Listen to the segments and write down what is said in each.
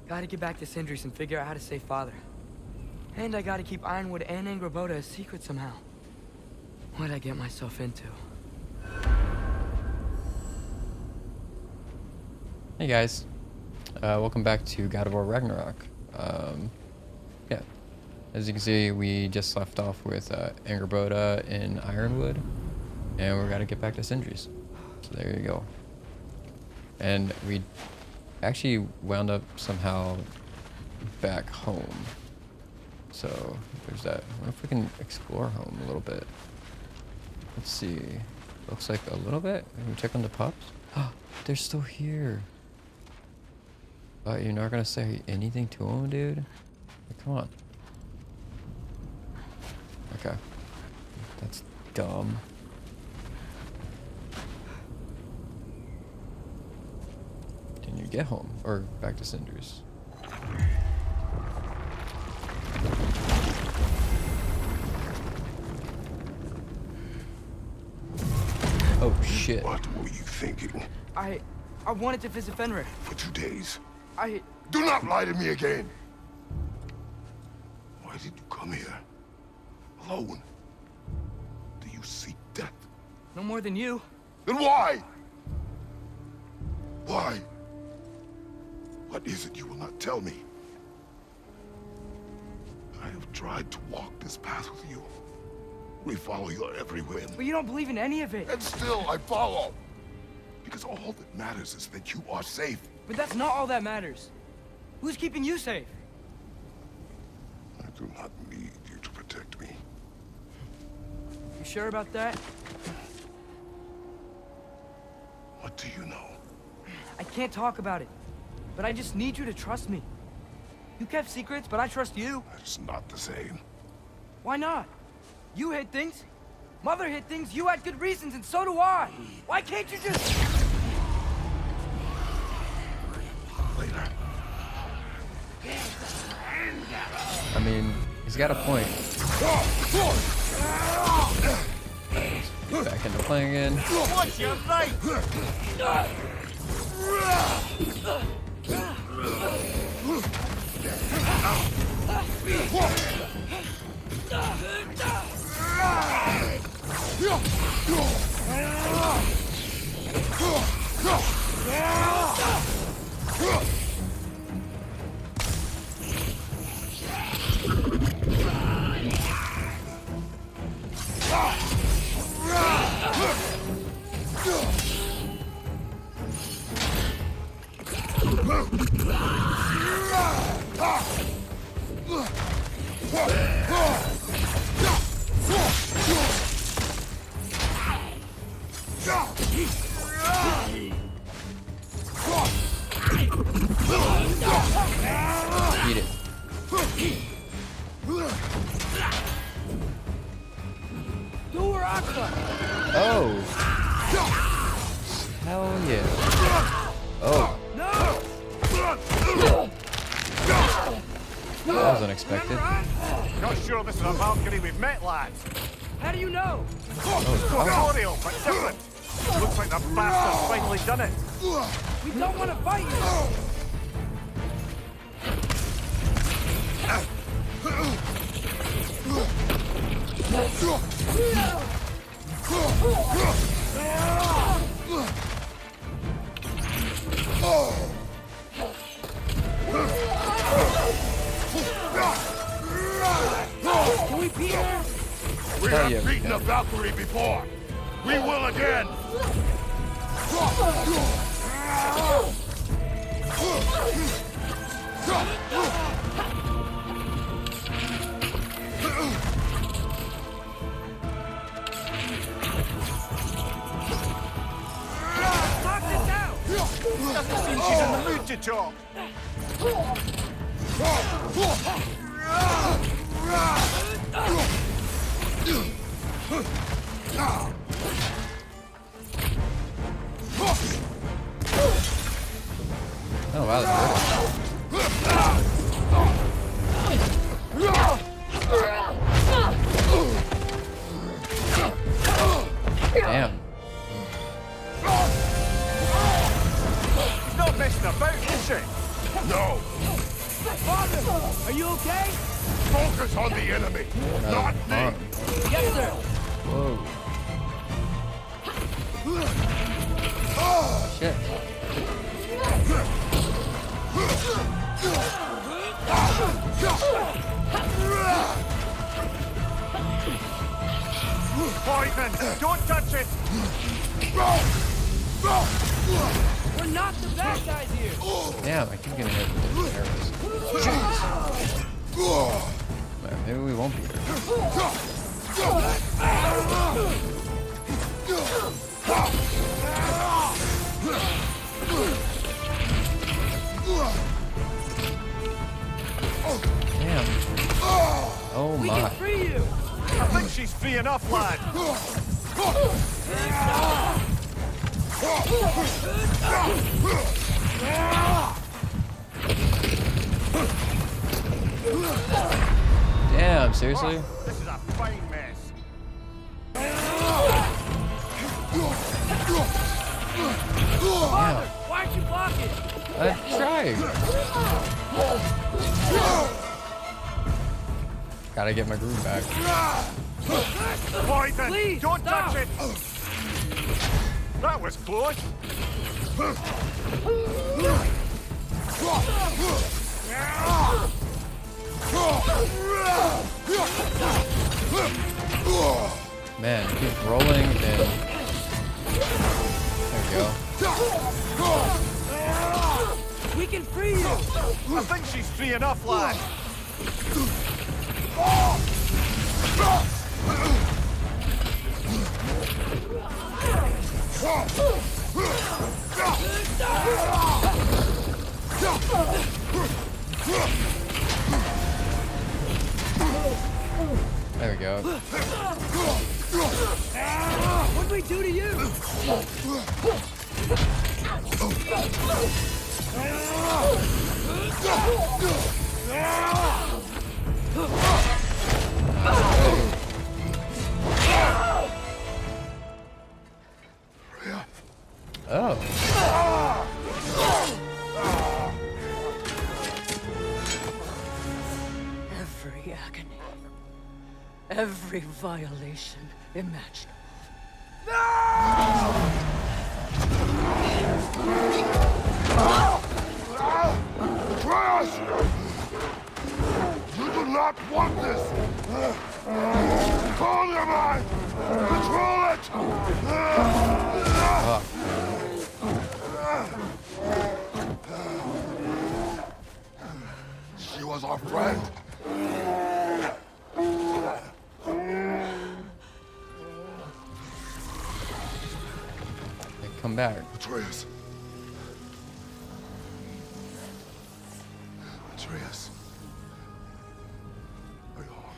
Gotta get back to Sindri's and figure out how to save Father. And I gotta keep Ironwood and Angrboda a secret somehow. What'd I get myself into? Hey guys, welcome back to God of War Ragnarok. Yeah, as you can see, we just left off with Angrboda in Ironwood, and we're gonna get back to Sindri's. So there you go. And we actually wound up somehow back home. So there's that. I wonder if we can explore home a little bit. Let's see. Looks like a little bit. Can we check on the pups? Oh, they're still here. But you're not gonna say anything to them, dude? Like, come on. Okay. That's dumb. Can you get home? Or back to Sindri's? Oh shit. What were you thinking? I wanted to visit Fenrir. For 2 days? Do not lie to me again! Why did you come here? Alone? Do you seek death? No more than you. Then why? Why? What is it you will not tell me? I have tried to walk this path with you. We follow your every whim. But you don't believe in any of it. And still I follow. Because all that matters is that you are safe. But that's not all that matters. Who's keeping you safe? I do not need you to protect me. You sure about that? What do you know? I can't talk about it. But I just need you to trust me. You kept secrets, but I trust you. That's not the same. Why not? You hid things. Mother hid things. You had good reasons, and so do I. Why can't you just... Later. I mean, he's got a point. Back into playing again. What's your right? Eat it. Oh. Hell yeah. Oh. That was unexpected. Not sure this is a Valkyrie we've met, lads. How do you know? Tutorial, but different. Looks like the bastard's finally done it. We don't want to fight you. Can we beat her? We have beaten a Valkyrie before. We will again. Doesn't seem she's in the mood to talk. Oh wow, that's good. Damn. She's not messing about, is she? No. Father, are you okay? Focus on the enemy, not me. Yes, sir. Whoa. Shit. Poison! Don't touch it! We're not the bad guys here. Damn, I keep getting hit with those arrows. Man, maybe we won't be here. Damn. Oh We my. can free you. I think she's free enough, lad. Damn, seriously? This is a fine mess. Father, why aren't you blocking? I'm trying. Gotta get my groove back. Poison! Please, Don't stop. touch it! That was close. Man, keep rolling and there we go. We can free you. I think she's free enough, lad. There we go. What'd we do to you? Oh. Every agony, every violation imaginable. Atreus! You do not want this! Control your mind! Control it! Fuck. She was our friend. Hey, come back. Atreus. Atreus. Are you home?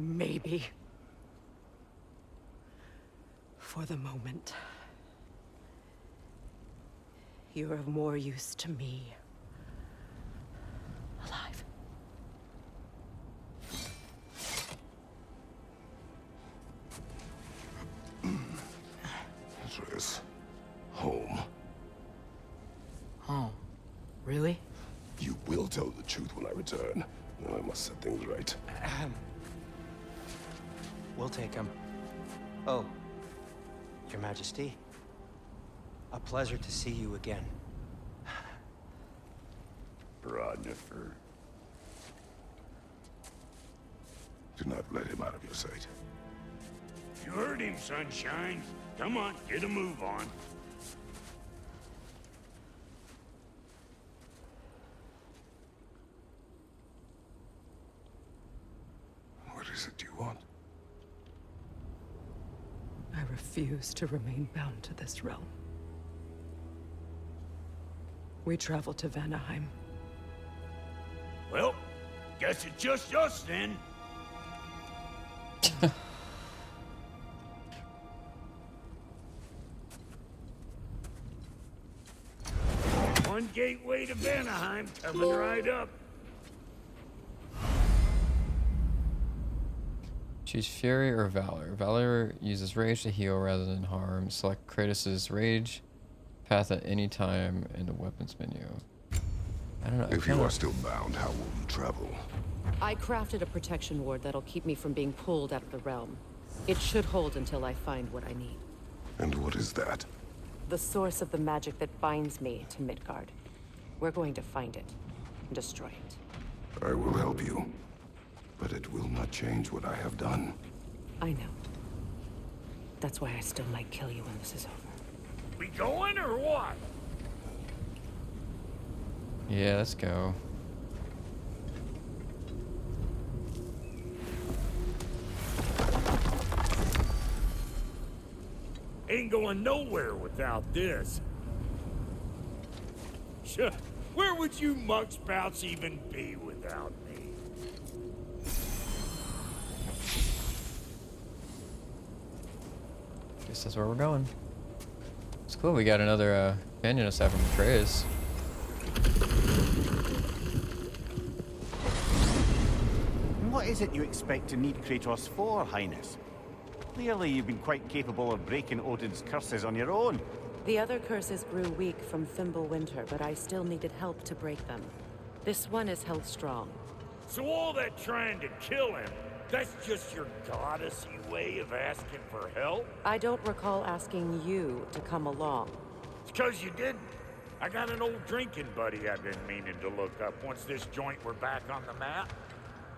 Maybe. For the moment. You're of more use to me. Alive. Atreus. Home. Oh, really? You will tell the truth when I return. Now I must set things right. We'll take him. Oh, Your Majesty. A pleasure to see you again. Ragnarok. Do not let him out of your sight. You heard him, Sunshine. Come on, get a move on. What is it you want? refuse to remain bound to this realm. We travel to Vanaheim. Well, guess it's just us then. One gateway to Vanaheim coming right up. Choose Fury or Valor. Valor uses rage to heal rather than harm. Select Kratos' rage path at any time in the weapons menu. I don't know. If you are still bound, how will you travel? I crafted a protection ward that'll keep me from being pulled out of the realm. It should hold until I find what I need. And what is that? The source of the magic that binds me to Midgard. We're going to find it and destroy it. I will help you. But it will not change what I have done. I know. That's why I still might kill you when this is over. We going or what? Yeah, let's go. Ain't going nowhere without this. Sure, where would you muckspouts even be without me? Guess that's where we're going. It's cool. We got another companion aside from Atreus. What is it you expect to need Kratos for, Highness? Clearly you've been quite capable of breaking Odin's curses on your own. The other curses grew weak from Fimbulwinter, but I still needed help to break them. This one is held strong. So all that trying to kill him, that's just your goddessy way of asking for help? I don't recall asking you to come along. It's 'cause you didn't. I got an old drinking buddy I've been meaning to look up once this joint were back on the map.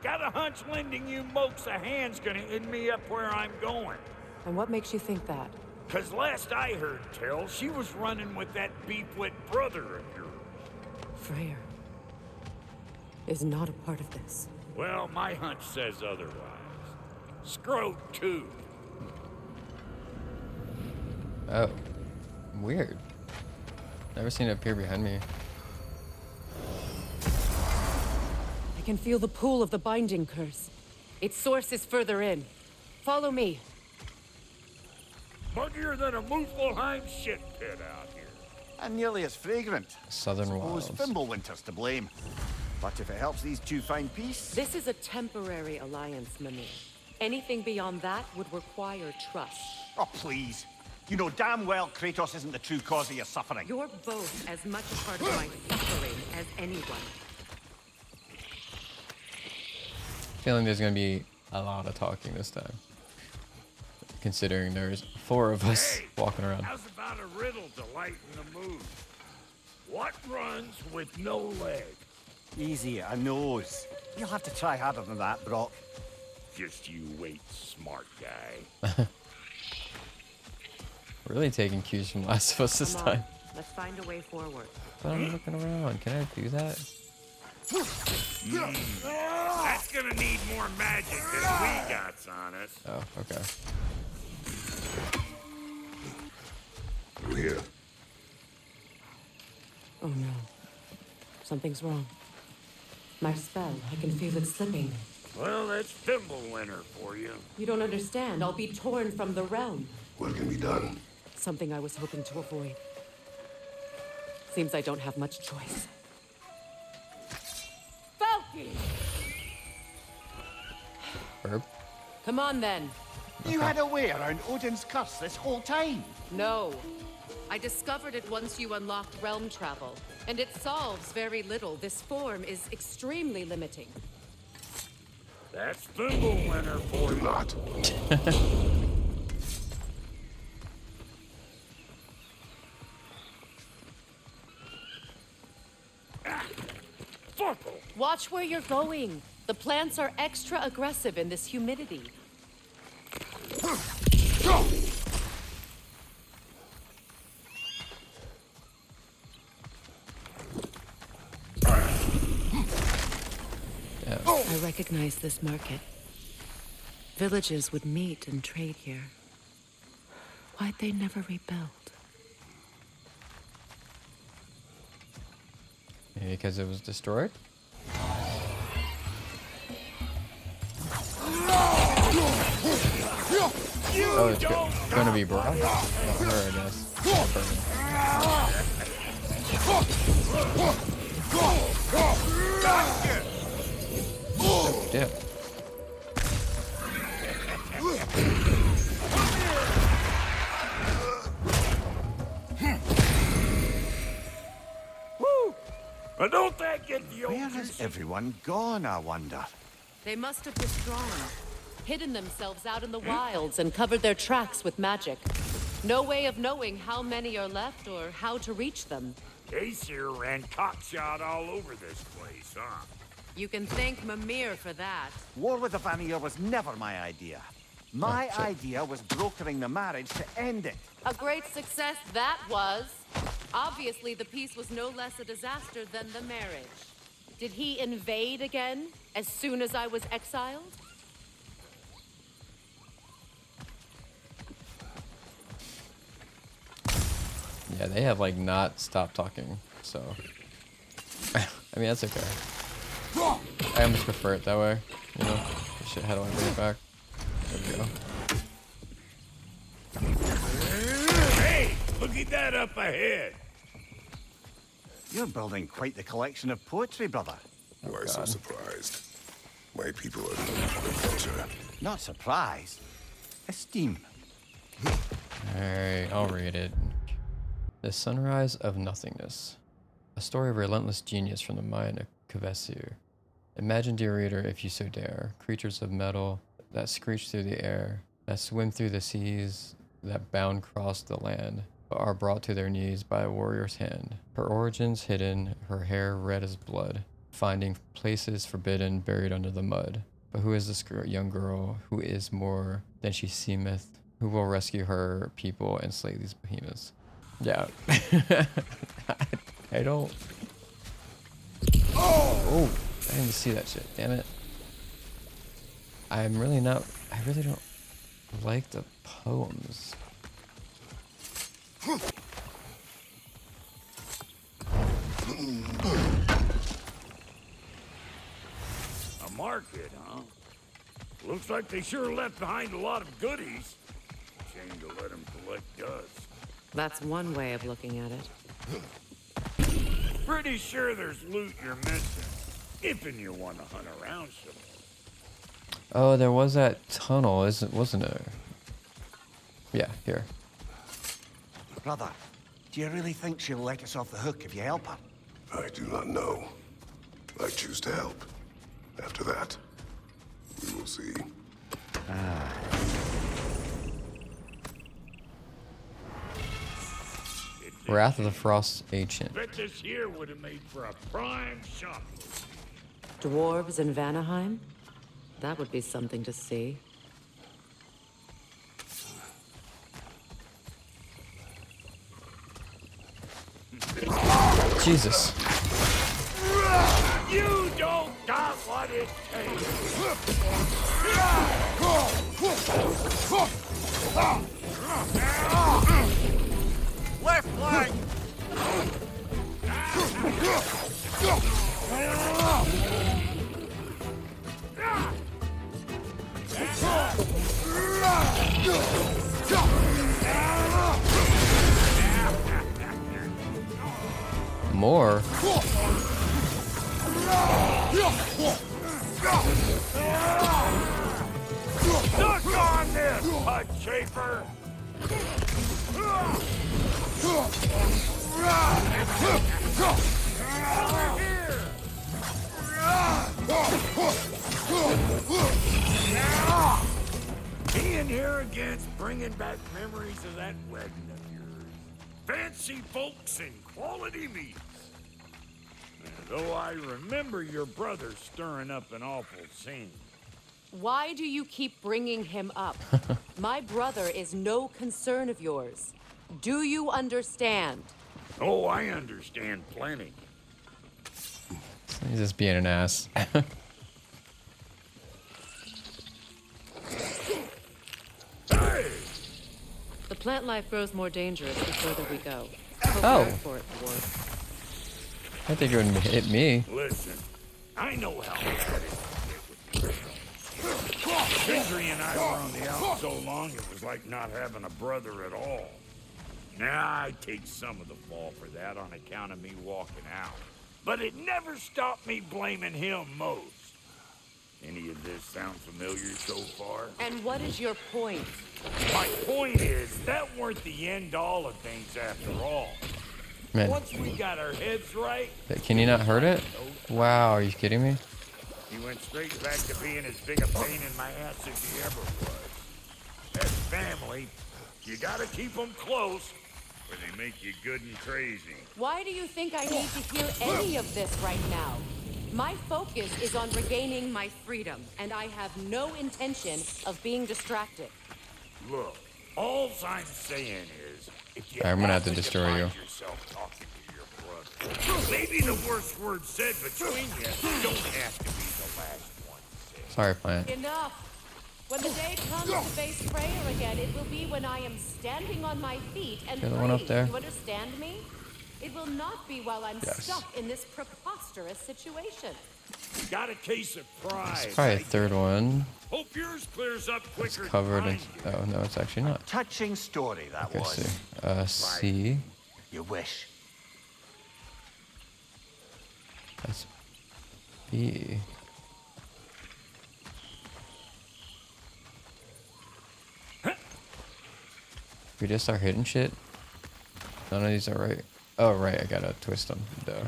Got a hunch lending you mokes a hand's gonna end me up where I'm going. And what makes you think that? 'Cause last I heard tell, she was running with that beef-wit brother of yours. Freyr is not a part of this. Well, my hunch says otherwise. Scrote too. Oh, weird. Never seen it appear behind me. I can feel the pull of the binding curse. Its source is further in. Follow me. Muggier than a Muspelheim shit pit out here. And nearly as fragrant. Southern Suppose wilds. Fimbulwinter's to blame. But if it helps these two find peace... This is a temporary alliance, Mimir. Anything beyond that would require trust. Oh, please. You know damn well Kratos isn't the true cause of your suffering. You're both as much a part of my suffering as anyone. Feeling there's gonna be a lot of talking this time, considering there's 4 of us Hey, walking around. how's about a riddle to lighten the mood? What runs with no leg? Easy, a nose. You'll have to try harder than that, Brock. Just you wait, smart guy. Really taking cues from Last of Us this Come time. on, let's find a way forward. But I'm looking around. Can I do that? That's gonna need more magic than we got on us. Oh, okay. Through here. Oh no. Something's wrong. My spell, I can feel it slipping. Well, that's Fimbulwinter for you. You don't understand. I'll be torn from the realm. What can be done? Something I was hoping to avoid. Seems I don't have much choice. Falky! Herb? Come on then. You had a way around Odin's curse this whole time. No. I discovered it once you unlocked realm travel, and it solves very little. This form is extremely limiting. That's Fimbulwinter for you. Not. Fuckle. Watch where you're going. The plants are extra aggressive in this humidity. Yeah. I recognize this market. Villages would meet and trade here. Why'd they never rebuild? Maybe because it was destroyed? Oh, it's gonna be Bro. Not her, I guess. Damn. Woo! Well, don't that get the old Where has juicy- everyone gone, I wonder? They must have withdrawn, hidden themselves out in the wilds and covered their tracks with magic. No way of knowing how many are left or how to reach them. Aesir ran cockshot all over this place, huh? You can thank Mimir for that. War with the Vanir was never my idea. My idea was brokering the marriage to end it. A great success that was. Obviously, the peace was no less a disaster than the marriage. Did he invade again as soon as I was exiled? Yeah, they have like not stopped talking, so I mean that's okay. I almost prefer it that way, you know. Shit, how do I bring it back? There we go. Hey, look at that up ahead. You're building quite the collection of poetry, brother. Why so surprised? My people are known for adventure. Not surprised. Esteem. Alright, I'll read it. The Sunrise of Nothingness. A story of relentless genius from the mind of Kvasir. Imagine, dear reader, if you so dare, creatures of metal that screech through the air, that swim through the seas, that bound across the land, but are brought to their knees by a warrior's hand. Her origins hidden, her hair red as blood, finding places forbidden buried under the mud. But who is this young girl who is more than she seemeth, who will rescue her people and slay these behemoths? Yeah. I don't... Oh! I didn't see that shit, damn it. I really don't like the poems. A market, huh? Looks like they sure left behind a lot of goodies. Shame to let them collect dust. That's one way of looking at it. Pretty sure there's loot you're missing. If and you want to hunt around some. Oh, there was that tunnel, wasn't there? Yeah, here. Brother, do you really think she'll let us off the hook if you help her? I do not know. I choose to help. After that, we will see. Wrath of the Frost Ancient. Bet this here would have made for a prime shop. Dwarves in Vanaheim? That would be something to see. Jesus. You don't got what it takes. Left flank! More? Duck on this, butt chafer! Being here again's bringing back memories of that wedding of yours. Fancy folks and quality meats. Though I remember your brother stirring up an awful scene. Why do you keep bringing him up? My brother is no concern of yours. Do you understand? Oh, I understand plenty. He's just being an ass. Hey! The plant life grows more dangerous the further we go. Oh. Prepare for it, Ward. I think it would hit me. Listen, I know how bad it is. Sindri and I were on the out so long it was like not having a brother at all. Now I take some of the fall for that on account of me walking out. But it never stopped me blaming him most. Any of this sound familiar so far? And what is your point? My point is, that weren't the end all of things after all. Man, Once we got our heads right, can you not hurt it? Wow, are you kidding me? he went straight back to being as big a pain in my ass as he ever was. As family, you gotta keep them close, or they make you good and crazy. Why do you think I need to hear any of this right now? My focus is on regaining my freedom, and I have no intention of being distracted. Look, all I'm saying is, if you I'm gonna have to happen destroy you. find yourself talking to your brother, maybe the worst word said between you don't have to be the last one said. Sorry, plant. Enough! When the day comes to face Freyr again, it will be when I am standing on my feet and You're the one up free. there. You understand me? It will not be while I'm Yes. stuck in this preposterous situation. Got a case of pride. It's probably a third one. Hope yours clears up It's quicker. covered in. than mine Oh, no, it's actually not. Touching story, that Okay, was. C. C. You wish. That's B. We just start hitting shit. None of these are right. Oh, right, I gotta twist them. Duh.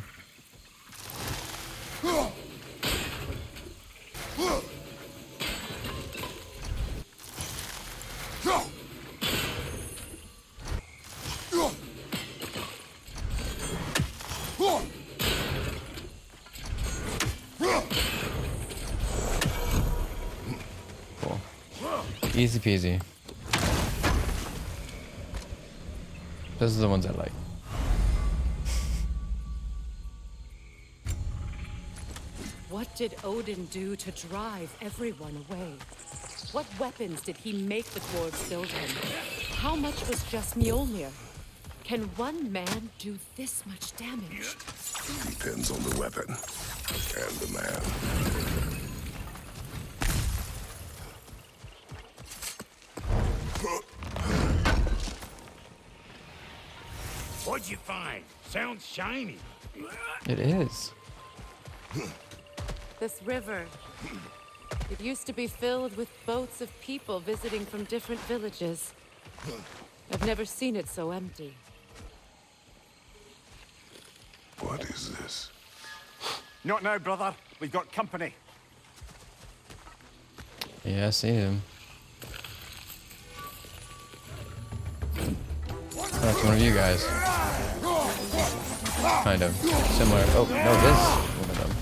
Cool. Easy peasy. Those are the ones I like. What did Odin do to drive everyone away? What weapons did he make the dwarves build him? How much was just Mjolnir? Can one man do this much damage? Depends on the weapon and the man. What'd you find? Sounds shiny. It is. This river. It used to be filled with boats of people visiting from different villages. I've never seen it so empty. What is this? Not now, brother. We've got company. Yeah, I see him. That's one of you guys. Kind of. Similar. Oh, no, this is one of them.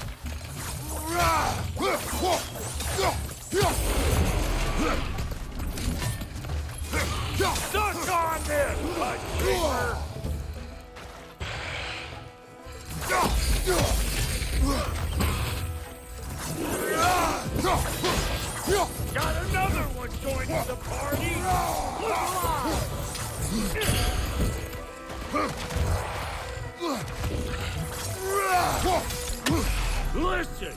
Stuck on this, butt Got another one joining the party. Listen,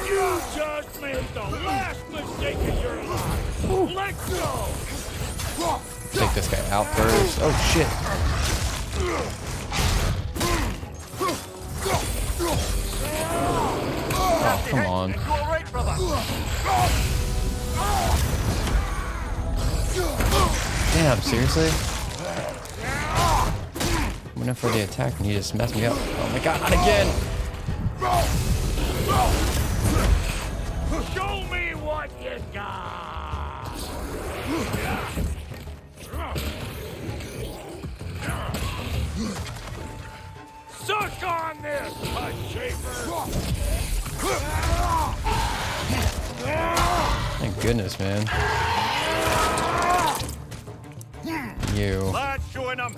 you just made the last mistake of your life. Let go. Take this guy out first. Oh, shit. Oh, come on. You all right, brother? Damn, seriously? I went in for the attack and he just messed me up. Oh my god, not again! Show me what you got. Suck on this, butt shaper. Thank goodness, man. You. Lads, showing them.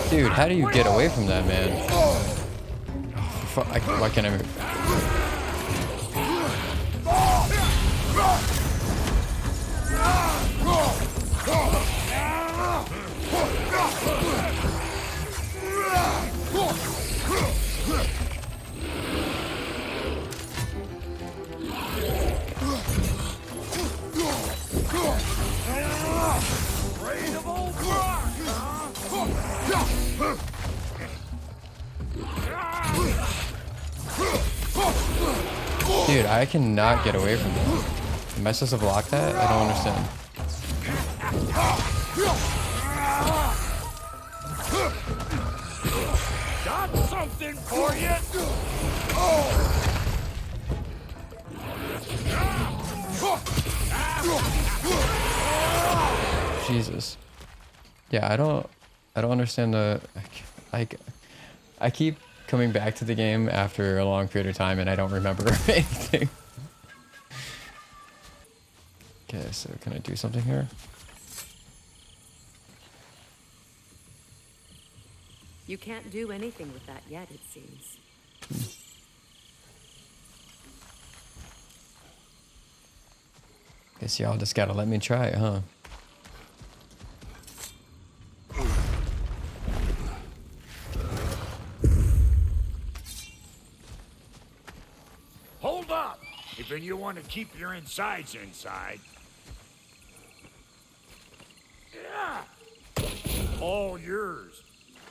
Dude, how do you get away from that, man? Why can't I move? Dude, I cannot get away from that. Am I supposed to block that? I don't understand. Got something for you. Jesus. Yeah, I don't understand the I keep coming back to the game after a long period of time and I don't remember anything. Okay, so can I do something here? You can't do anything with that yet, it seems. Guess y'all just gotta let me try it, huh? Hold up! If you want to keep your insides inside. Yeah! All yours,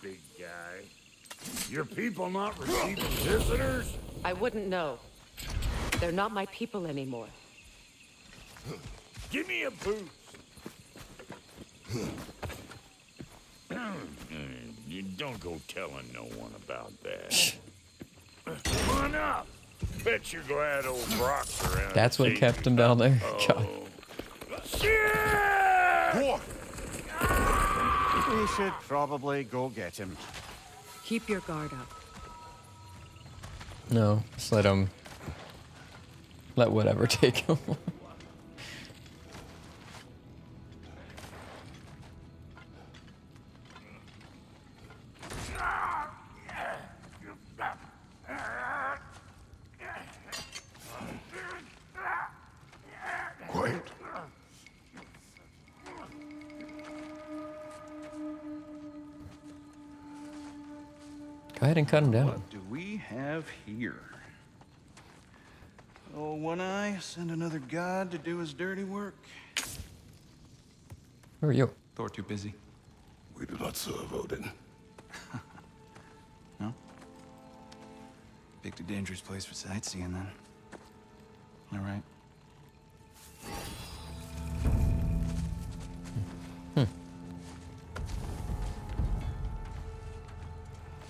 big guy. Your people not receiving visitors? I wouldn't know. They're not my people anymore. Give me a boost. You don't go telling no one about that. Come on up. Bet you're glad old Brock's around. That's what kept him down there? God. Shit! We should probably go get him. Keep your guard up. No, just let him. Let whatever take him. Quiet. Go ahead and cut him down. What do we have here? Oh, One Eye, send another god to do his dirty work. Who are you? Thor too busy. We do not serve Odin. No? Picked a dangerous place for sightseeing then. All right.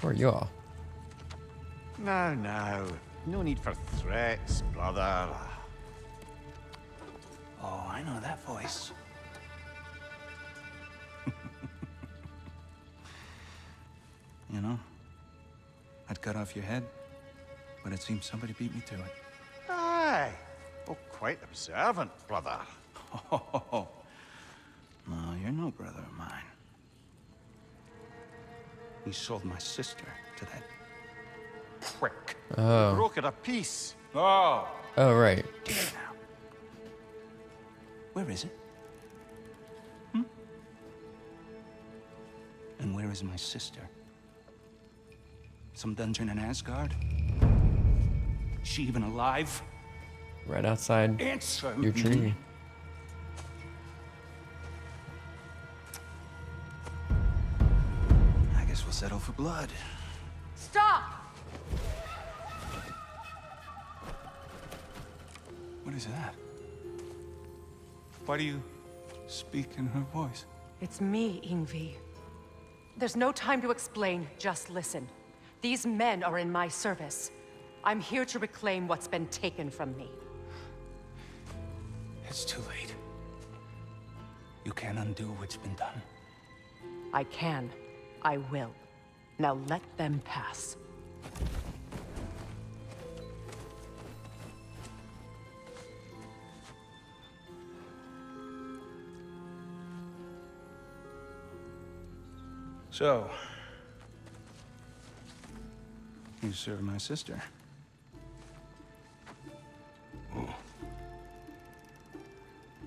Who are you all? Now, now. No need for threats, brother. Oh, I know that voice. You know, I'd cut off your head, but it seems somebody beat me to it. Aye. Oh, quite observant, brother. Oh, no, you're no brother of mine. You sold my sister to that prick. Oh. Broke it a piece. Oh. Oh, right. Now. Where is it? Hmm? And where is my sister? Some dungeon in Asgard? Is she even alive? Right outside Answer your me. tree. I guess we'll settle for blood. Stop! What is that? Why do you speak in her voice? It's me, Ingvi. There's no time to explain, just listen. These men are in my service. I'm here to reclaim what's been taken from me. It's too late. You can't undo what's been done. I can. I will. Now let them pass. So, you serve my sister. Oh.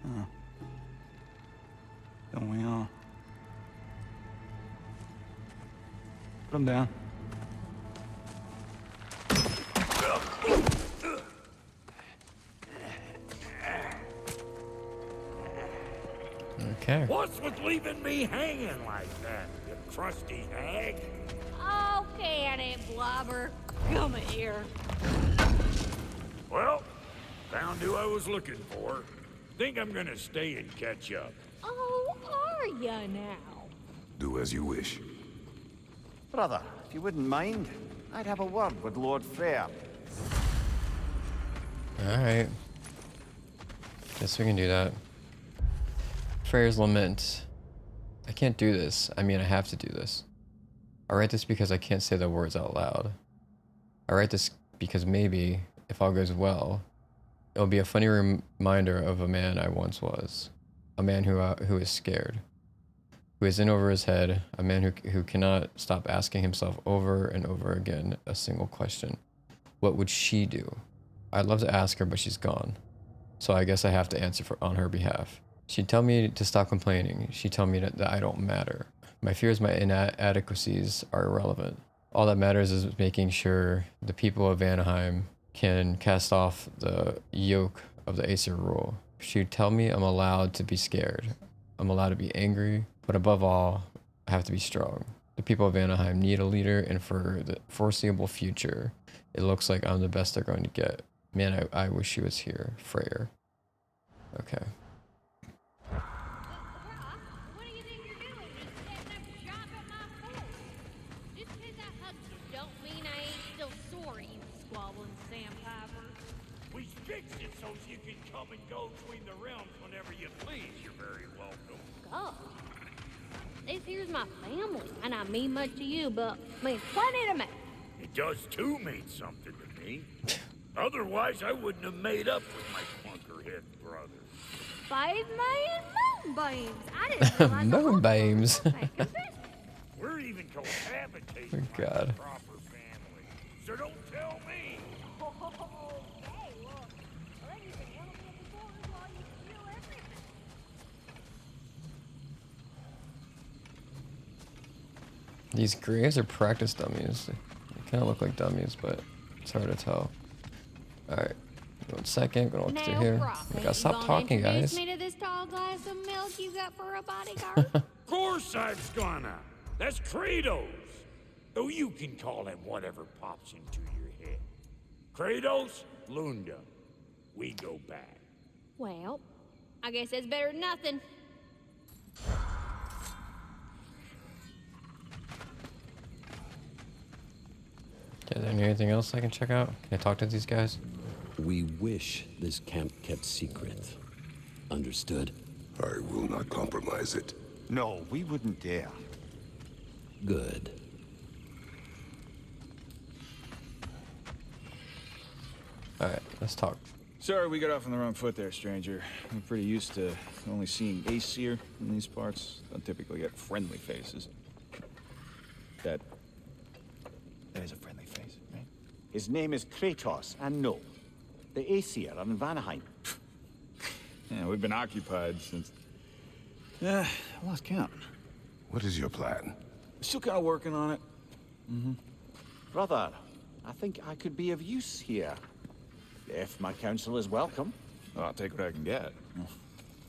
Oh. Don't we all? Put him down. Okay. What's with leaving me hanging like that, you crusty hag? Oh, can it, Blobber? Come here. Well, found who I was looking for. Think I'm gonna stay and catch up. Oh, are ya now? Do as you wish. Brother, if you wouldn't mind, I'd have a word with Lord Freyr. Alright. Guess we can do that. Freyr's Lament. I can't do this. I mean, I have to do this. I write this because I can't say the words out loud. I write this because maybe, if all goes well, it'll be a funny reminder of a man I once was. A man who is scared. Who is in over his head. A man who cannot stop asking himself over and over again a single question. What would she do? I'd love to ask her, but she's gone. So I guess I have to answer on her behalf. She'd tell me to stop complaining. She'd tell me that I don't matter. My fears, my inadequacies are irrelevant. All that matters is making sure the people of Vanaheim can cast off the yoke of the Aesir rule. She'd tell me I'm allowed to be scared. I'm allowed to be angry, but above all, I have to be strong. The people of Vanaheim need a leader, and for the foreseeable future, it looks like I'm the best they're going to get. Man, I wish she was here. Freyr. Okay. What do you think you're doing? Just setting up shop at my fort. Just 'cause I hugged you don't mean I ain't still sorry, you squabbling sandpiper. We fixed it so you can come and go between the realms whenever you please. You're very welcome. God. This here's my family, and I mean much to you, but means plenty to me. It does too mean something to me. Otherwise, I wouldn't have made up with my clunkerhead brother. 5 million moonbeams. I didn't realize Moonbeams. We're even cohabitating Oh, like God. a proper family. So don't tell me. Okay, well, then you can handle me at the quarters while you steal everything. These graves are practice dummies. They kind of look like dummies, but it's hard to tell. Alright. 1 second. Gonna walk through here. We gotta stop talking, guys. Me to this tall glass of milk you got for a bodyguard? Of course I was gonna. That's Kratos. Though you can call him whatever pops into your head. Kratos, Lunda. We go back. Well, I guess that's better than nothing. Is there anything else I can check out? Can I talk to these guys? We wish this camp kept secret. Understood? I will not compromise it. No, we wouldn't dare. Good. Alright, let's talk. Sorry we got off on the wrong foot there, stranger. I'm pretty used to only seeing Aesir in these parts. Don't typically get friendly faces. That is a friendly face, right? His name is Kratos, and no, the Aesir are in Vanaheim. Yeah, we've been occupied since... I lost count. What is your plan? Still kind of working on it. Brother, I think I could be of use here. If my counsel is welcome. Well, I'll take what I can get.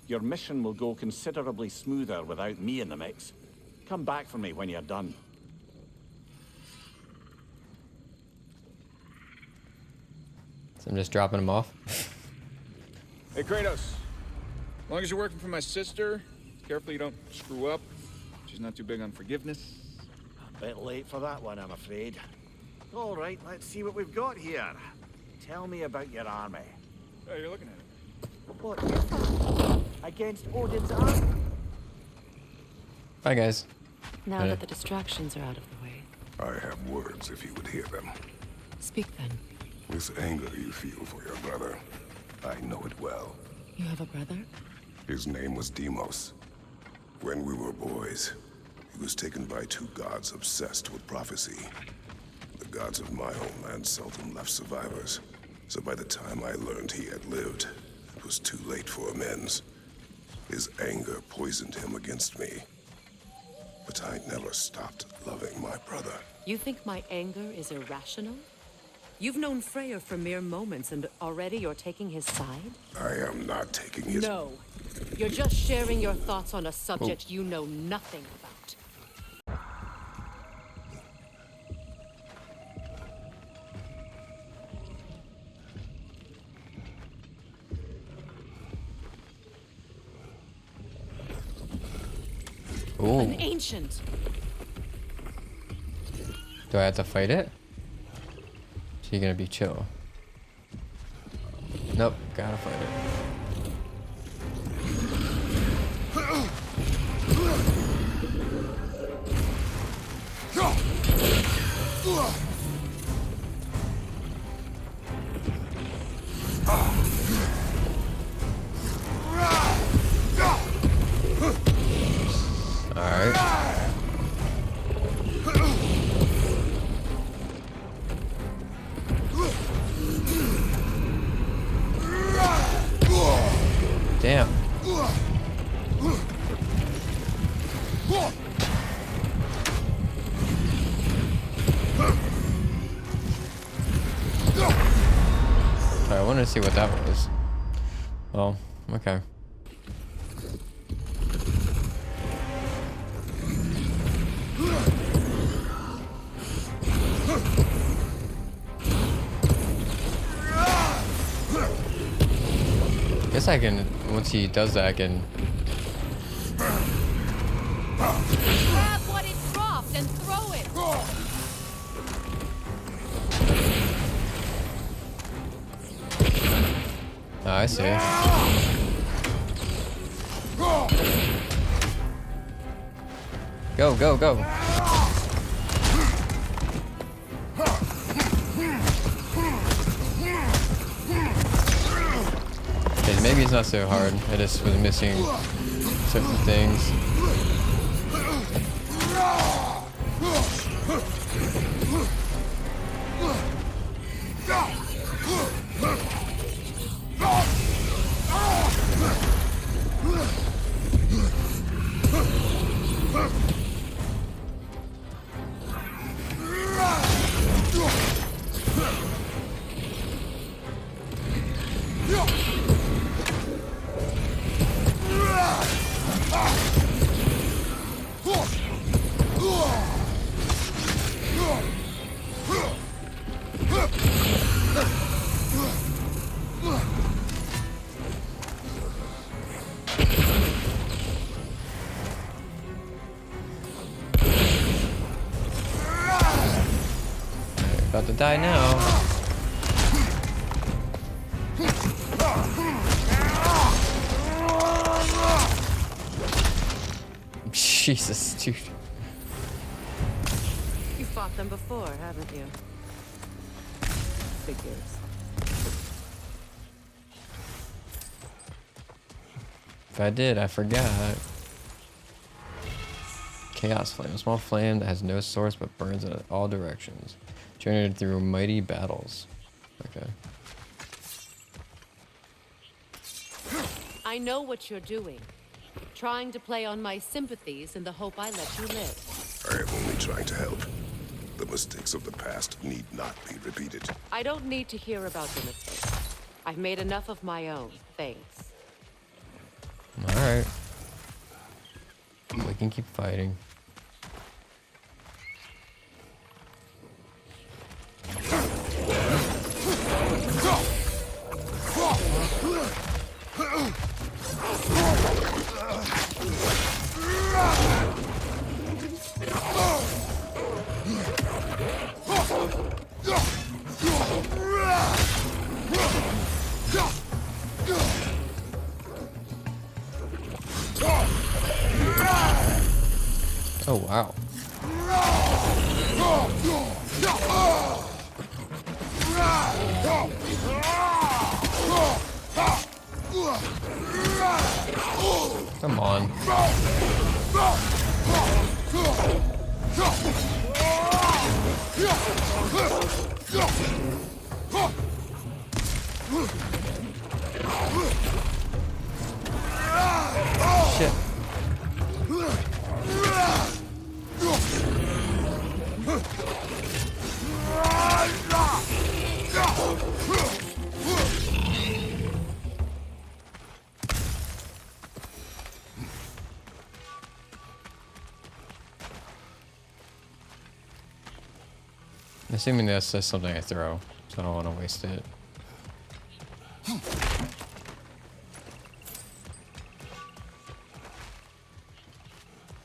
Your mission will go considerably smoother without me in the mix. Come back for me when you're done. So I'm just dropping them off. Hey, Kratos. As long as you're working for my sister, careful you don't screw up. She's not too big on forgiveness. A bit late for that one, I'm afraid. All right, let's see what we've got here. Tell me about your army. Oh, you're looking at it. What? Against Odin's army? Bye, guys. Now that the distractions are out of the way, I have words if you would hear them. speak then. This anger you feel for your brother, I know it well. You have a brother? His name was Deimos. When we were boys, He was taken by two gods obsessed with prophecy. The gods of my homeland seldom left survivors. So by the time I learned he had lived, it was too late for amends. His anger poisoned him against me. But I never stopped loving my brother. You think my anger is irrational? You've known Freyr for mere moments, and already you're taking his side? I am not taking his... No. You're just sharing your thoughts on a subject you know nothing about. Ooh. An ancient. Do I have to fight it? So you're gonna be chill. Nope, gotta fight it. Damn. I wanted to see what that was. Oh, okay. Guess I can, once he does that, I can... Grab what it dropped and throw it! Oh, I see. Go, go, go! Okay, maybe it's not so hard. I just was missing certain things. About to die now. Jesus, dude. You fought them before, haven't you? Figures. If I did, I forgot. Chaos Flame. A small flame that has no source but burns in all directions. Generated through mighty battles. Okay. I know what you're doing. Trying to play on my sympathies in the hope I let you live. I am only trying to help. The mistakes of the past need not be repeated. I don't need to hear about your mistakes. I've made enough of my own, thanks. Alright. We can keep fighting. Oh, wow. Come on. Shit. Assuming that's just something I throw, so I don't want to waste it.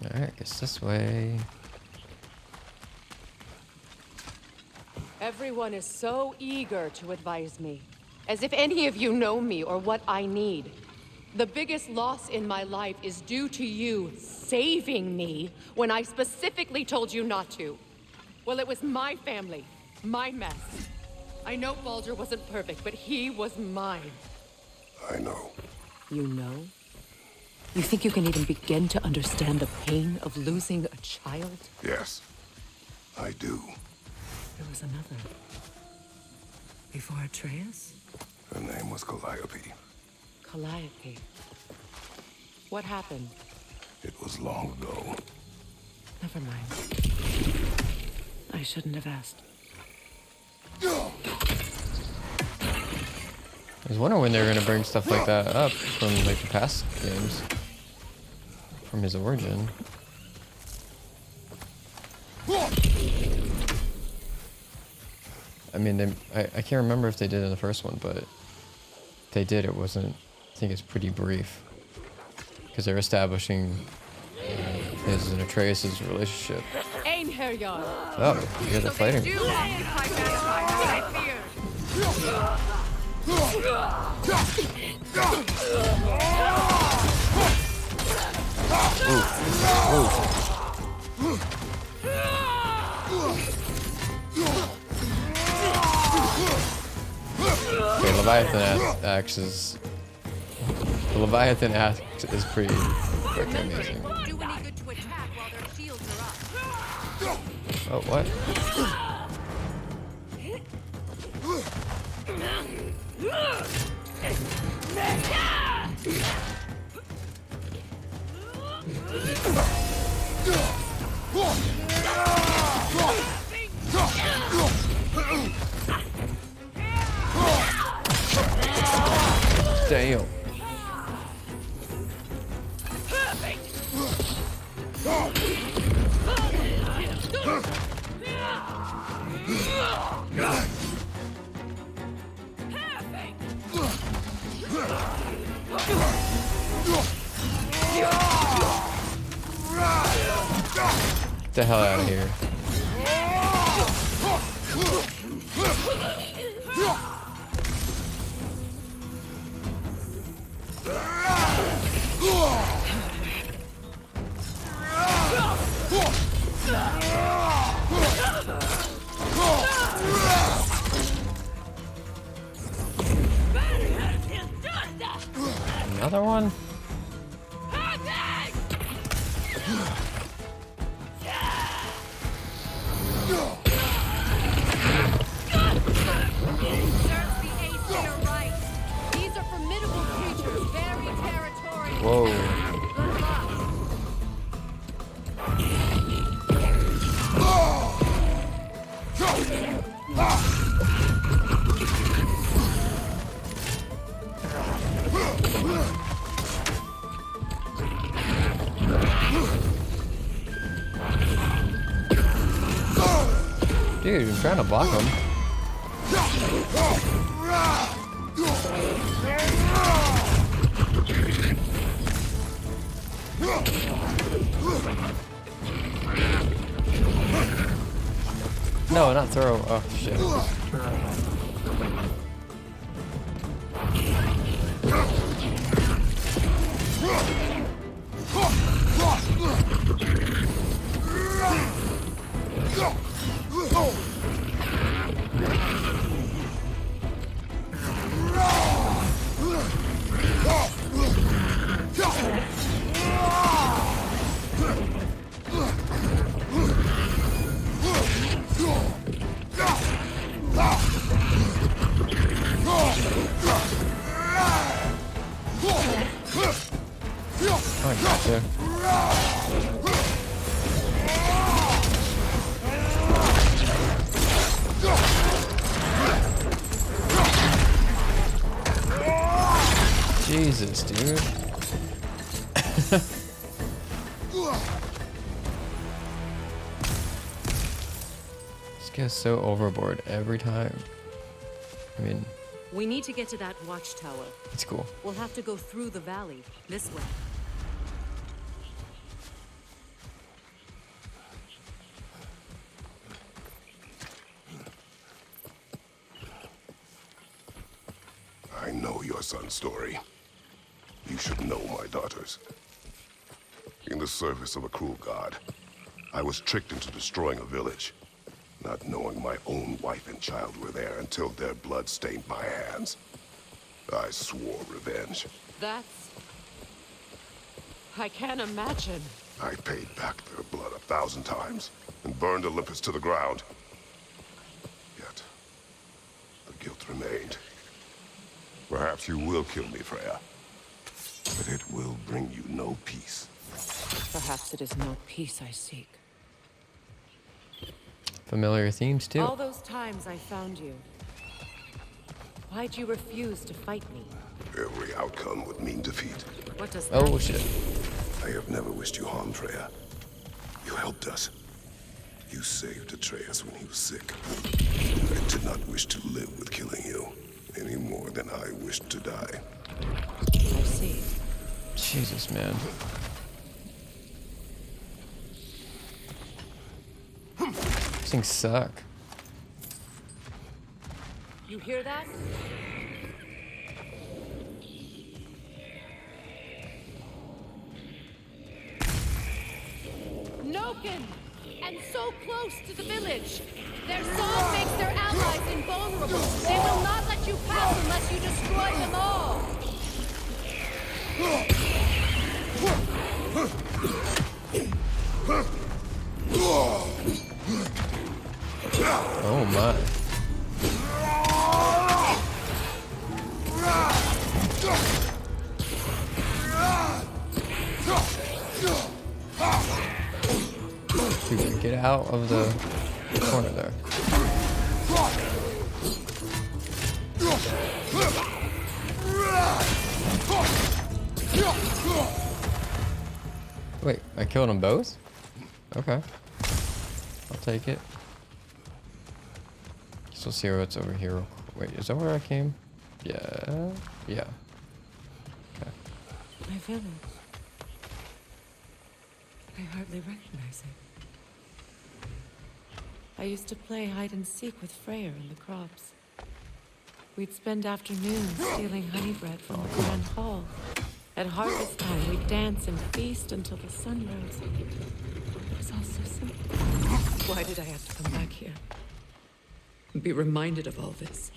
Alright, I guess this way. Everyone is so eager to advise me, as if any of you know me or what I need. The biggest loss in my life is due to you saving me when I specifically told you not to. Well, it was my family, my mess. I know Baldur wasn't perfect, but he was mine. I know. You know? You think you can even begin to understand the pain of losing a child? Yes, I do. There was another. Before Atreus? Her name was Calliope. Calliope. What happened? It was long ago. Never mind. I shouldn't have asked. I was wondering when they were gonna bring stuff like that up from like the past games, from his origin. I mean, I can't remember if they did in the first one, but if they did, it wasn't. I think it's pretty brief because they're establishing his and Atreus' relationship. Oh, you guys are fighting. Ooh. Okay, Leviathan axe is... The Leviathan axe is pretty freaking amazing. Oh, what? Damn. Get the hell out of here. Another one? Whoa. Dude, I'm trying to block him. No, not throw. Oh, shit. Jesus, dude. This guy's so overboard every time. I mean, We need to get to that watchtower. it's cool. We'll have to go through the valley, this way. I know your son's story. You should know my daughter's. In the service of a cruel god, I was tricked into destroying a village, not knowing my own wife and child were there until their blood stained my hands. I swore revenge. That's... I can't imagine. I paid back their blood 1,000 times and burned Olympus to the ground. Yet, the guilt remained. Perhaps you will kill me, Freya, but it will bring you no peace. Perhaps it is not peace I seek. Familiar themes too. All those times I found you. Why'd you refuse to fight me? Every outcome would mean defeat. What does that Oh mean? shit. I have never wished you harm, Freya. You helped us. You saved Atreus when he was sick. I did not wish to live with killing you, any more than I wished to die. I see. Jesus, man. These things suck. You hear that? Noken! And so close to the village! Their song makes their allies invulnerable! They will not let you pass unless you destroy them all! Oh my. Dude, get out of the corner there. Wait, I killed them both? Okay. I'll take it. So let's see what's over here. Wait, is that where I came? Yeah. Yeah. Okay. My village. I hardly recognize it. I used to play hide and seek with Freyr in the crops. We'd spend afternoons stealing honey bread from the grand hall. At harvest time, we'd dance and feast until the sun rose. It was all so simple. Why did I have to come back here? And be reminded of all this?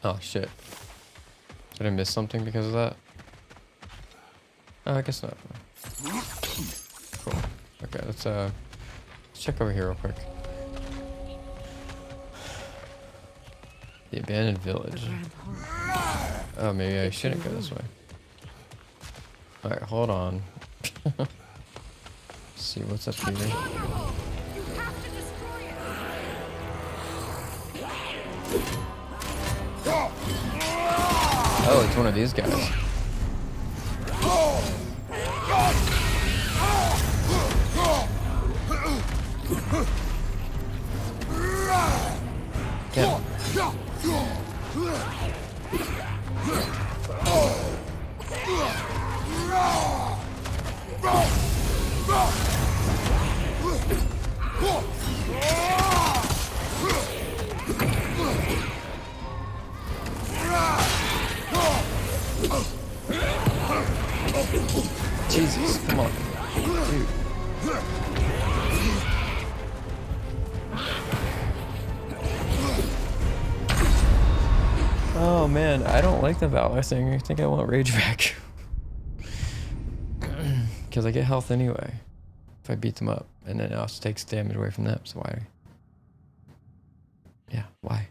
Oh shit. Did I miss something because of that? Oh, I guess not. Cool. Okay, let's check over here real quick. The abandoned village. Oh, maybe I shouldn't go this way. Alright, hold on. Let's see what's up here. Oh, it's one of these guys. Yeah. Jesus, come on. Dude. Oh man, I don't like the Valor thing. I think I want Rage back. Because I get health anyway. If I beat them up. And then it also takes damage away from them, so why? Yeah, why?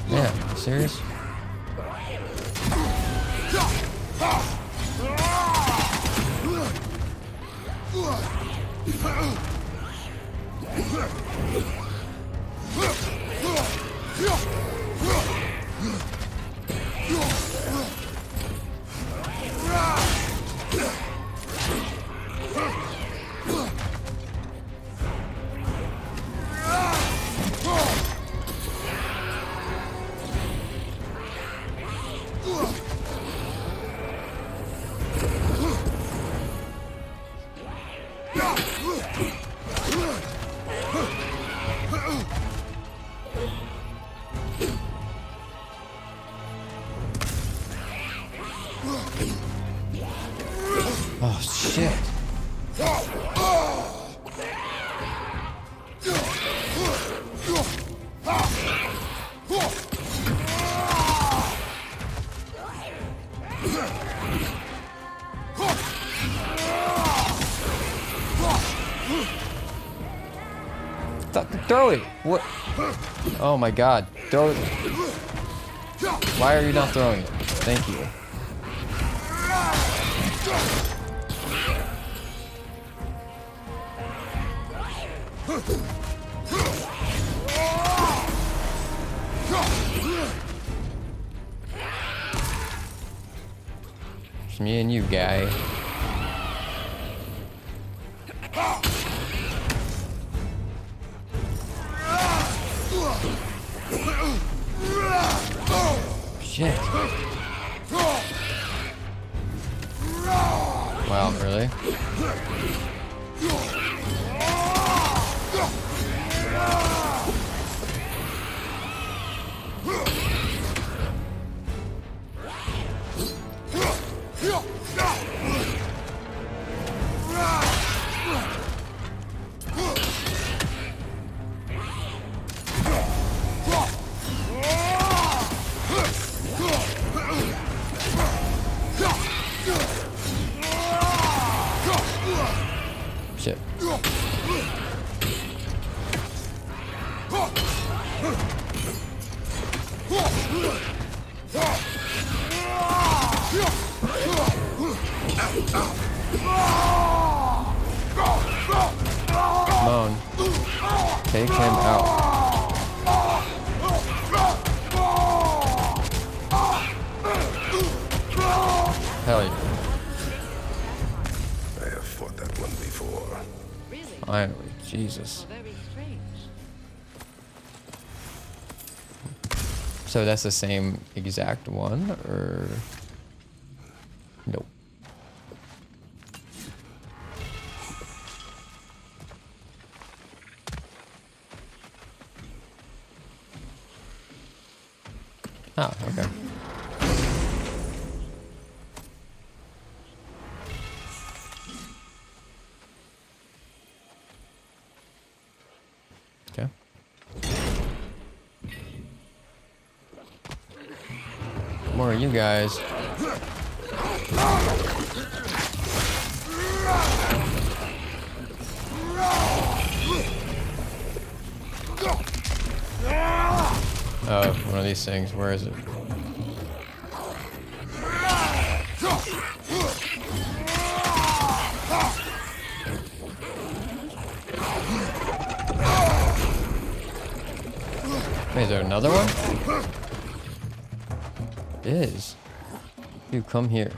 Yeah, serious? Oh, shit. Throw it! What? Oh my god. Throw it. Why are you not throwing it? Thank you. It's me and you, guy. Shit. Wow, really? Shit. Come on. Take him out. Hell yeah. I have fought that one before. Finally, Jesus. So that's the same exact one, or nope? Oh, okay. Okay. More of you guys. Oh, one of these things. Where is it? Wait, is there another one? It is. Dude, come here.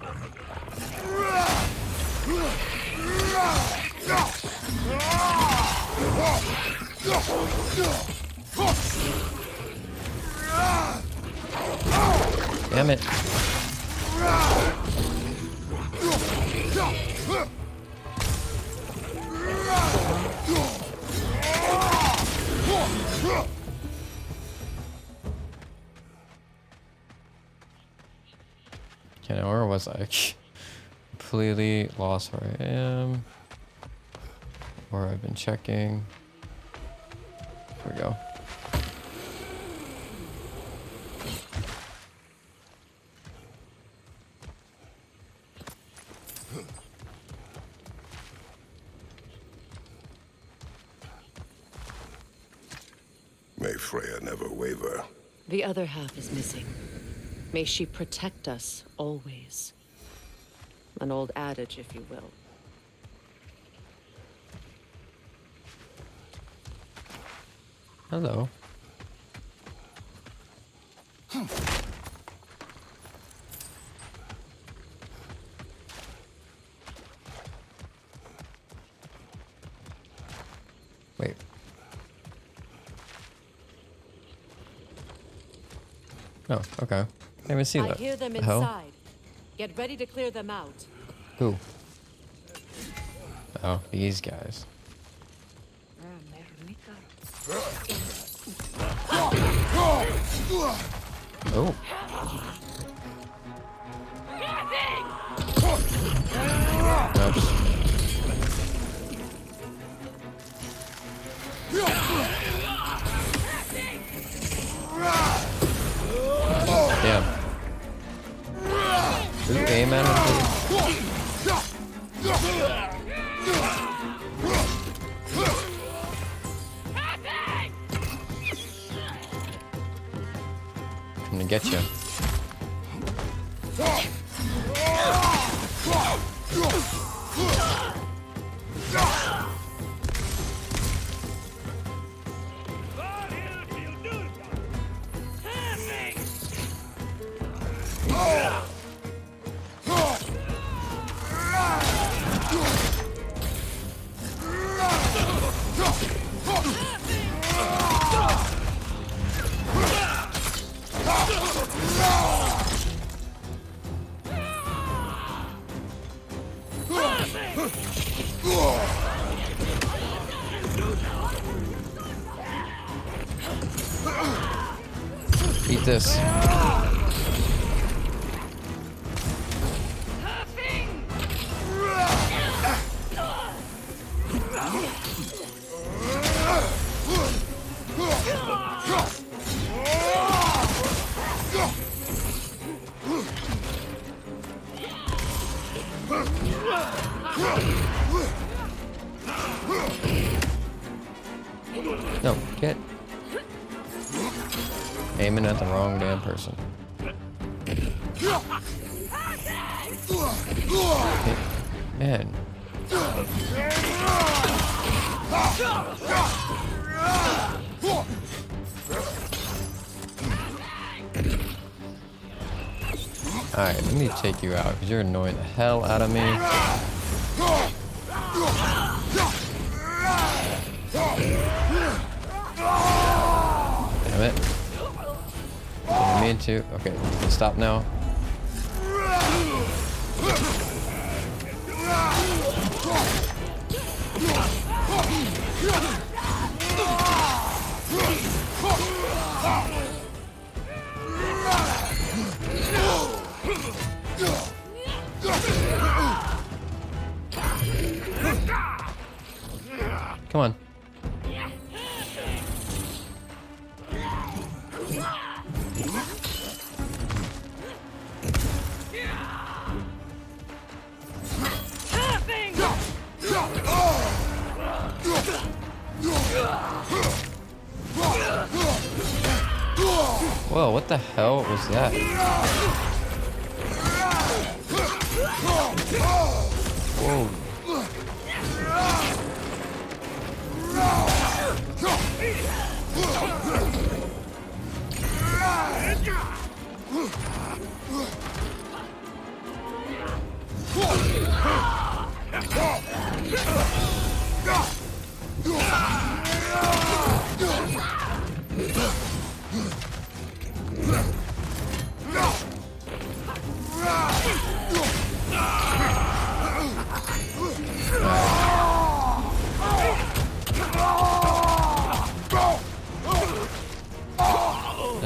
Damn it. Okay, now where was I? Completely lost where I am. Or I've been checking. Here we go. Freya never waver. The other half is missing. May she protect us always. An old adage, if you will. Hello. Wait. Oh, okay. I didn't even see that. I hear them The hell? inside. Get ready to clear them out. Who? Oh, these guys. Oh. Oops. Damn. Ooh, aim at him, please. I'm gonna get you. Eat this. No, get. Aiming at the wrong damn person. Man. Alright, let me take you out because you're annoying the hell out of me. Damn it. Didn't mean to. Okay, stop now. Come on. Whoa, what the hell was that? Whoa.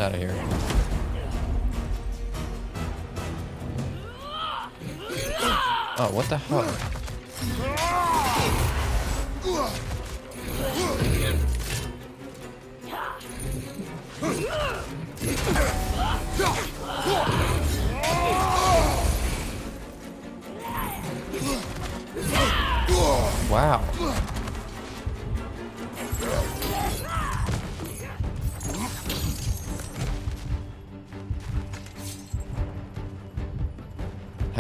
Out of here. Oh, what the hell? Wow.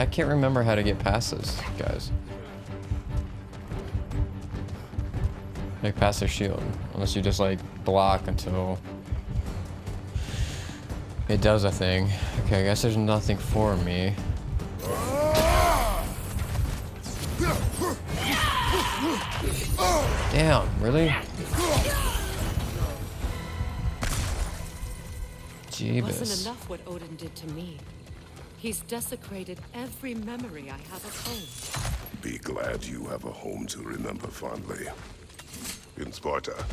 I can't remember how to get past this, guys. Like past their shield, unless you just like block until it does a thing. Okay, I guess there's nothing for me. Damn, really? It wasn't enough what Odin did to me. He's desecrated every memory I have of home. Be glad you have a home to remember fondly. In Sparta,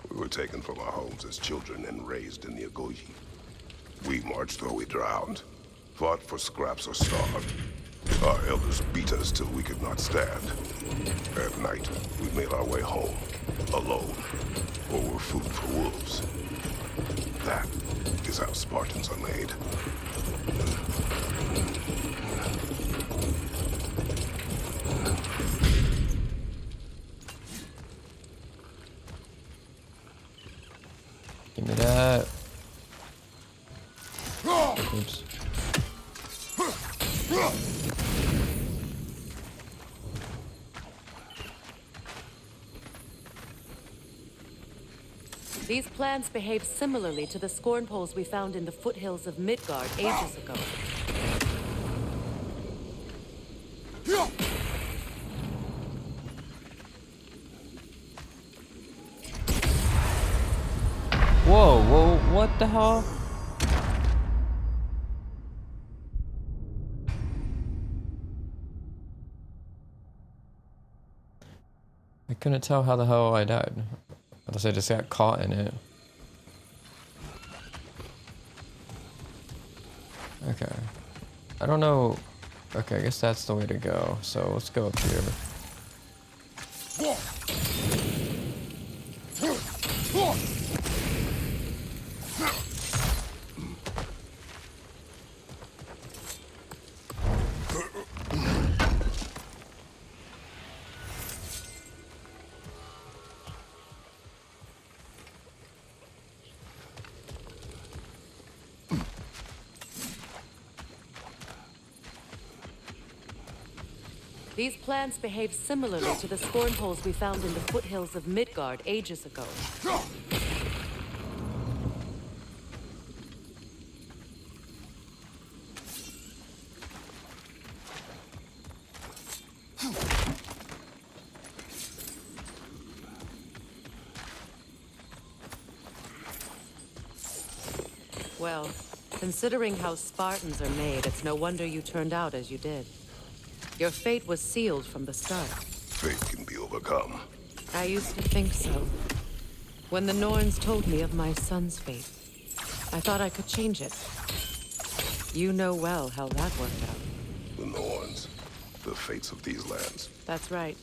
we were taken from our homes as children and raised in the Agogi. We marched or we drowned, fought for scraps or starved. Our elders beat us till we could not stand. At night, we made our way home, alone, or were food for wolves. That is how Spartans are made. Give me that. Oops. These plants behave similarly to the scorn poles we found in the foothills of Midgard ages ago. Whoa, whoa, what the hell? I couldn't tell how the hell I died. Unless I just got caught in it. Okay. I don't know. Okay, I guess that's the way to go. So let's go up here. These plants behave similarly to the scorn poles we found in the foothills of Midgard ages ago. Well, considering how Spartans are made, it's no wonder you turned out as you did. Your fate was sealed from the start. Fate can be overcome. I used to think so. When the Norns told me of my son's fate, I thought I could change it. You know well how that worked out. The Norns, the fates of these lands. That's right.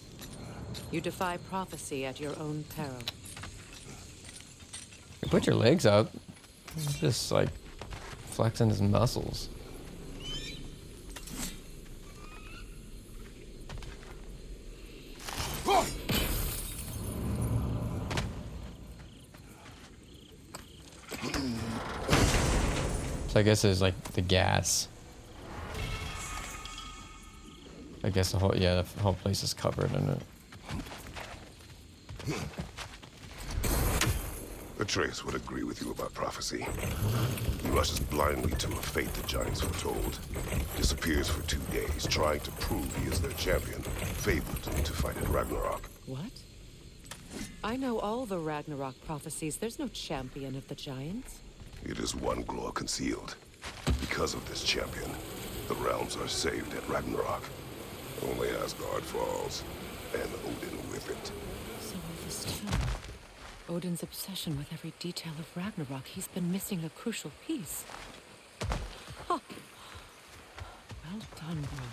You defy prophecy at your own peril. You put your legs up. Just like flexing his muscles. So I guess it's like the gas. I guess the whole, yeah, the whole place is covered in it. Atreus would agree with you about prophecy. He rushes blindly to a fate the giants foretold. Disappears for 2 days, trying to prove he is their champion, favored to fight at Ragnarok. What? I know all the Ragnarok prophecies. There's no champion of the giants. It is one glow concealed. Because of this champion, the realms are saved at Ragnarok. Only Asgard falls, and Odin with it. So all this time, Odin's obsession with every detail of Ragnarok, he's been missing a crucial piece. Huh. Well done, bro.